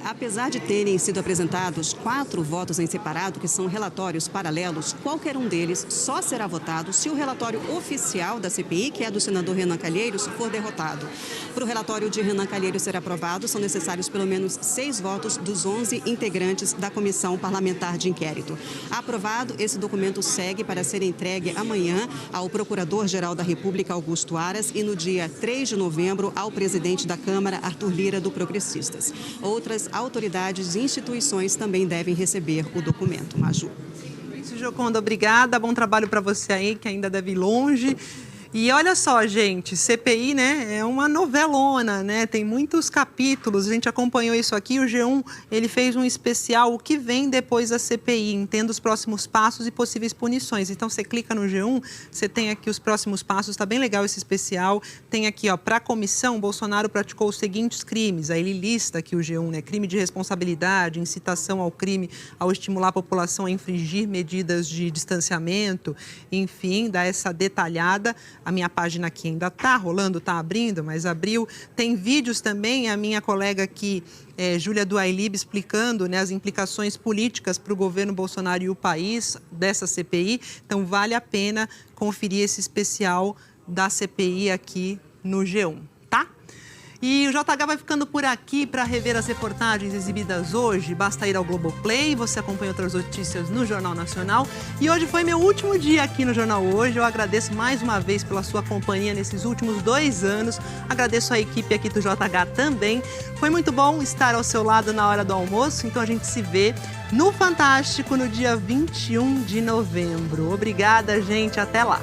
Apesar de terem sido apresentados 4 votos em separado, que são relatórios paralelos, qualquer um deles só será votado se o relatório oficial da CPI, que é do senador Renan Calheiros, for derrotado. Para o relatório de Renan Calheiros ser aprovado, são necessários pelo menos 6 votos dos 11 integrantes da Comissão Parlamentar de Inquérito. Aprovado, esse documento segue para ser entregue amanhã ao Procurador-Geral da República, Augusto Aras, e no dia 3 de novembro ao presidente da Câmara, Arthur Lira, do Progressistas. Outras autoridades e instituições também devem receber o documento. Maju. Isso, Gioconda, obrigada. Bom trabalho para você aí, que ainda deve ir longe. E olha só, gente, CPI, né, é uma novelona, né, tem muitos capítulos, a gente acompanhou isso aqui, o G1, ele fez um especial, o que vem depois da CPI, entenda os próximos passos e possíveis punições. Então, você clica no G1, você tem aqui os próximos passos, tá bem legal esse especial, tem aqui, ó, para a comissão, Bolsonaro praticou os seguintes crimes, aí ele lista aqui o G1, né, crime de responsabilidade, incitação ao crime, ao estimular a população a infringir medidas de distanciamento, enfim, dá essa detalhada. A minha página aqui ainda está rolando, está abrindo, mas abriu. Tem vídeos também, a minha colega aqui, Júlia Duailib, explicando, né, as implicações políticas para o governo Bolsonaro e o país dessa CPI. Então, vale a pena conferir esse especial da CPI aqui no G1, tá? E o JH vai ficando por aqui. Para rever as reportagens exibidas hoje, basta ir ao Globoplay. Você acompanha outras notícias no Jornal Nacional. E hoje foi meu último dia aqui no Jornal Hoje. Eu agradeço mais uma vez pela sua companhia nesses últimos 2 anos. Agradeço a equipe aqui do JH também. Foi muito bom estar ao seu lado na hora do almoço. Então a gente se vê no Fantástico no dia 21 de novembro. Obrigada, gente. Até lá.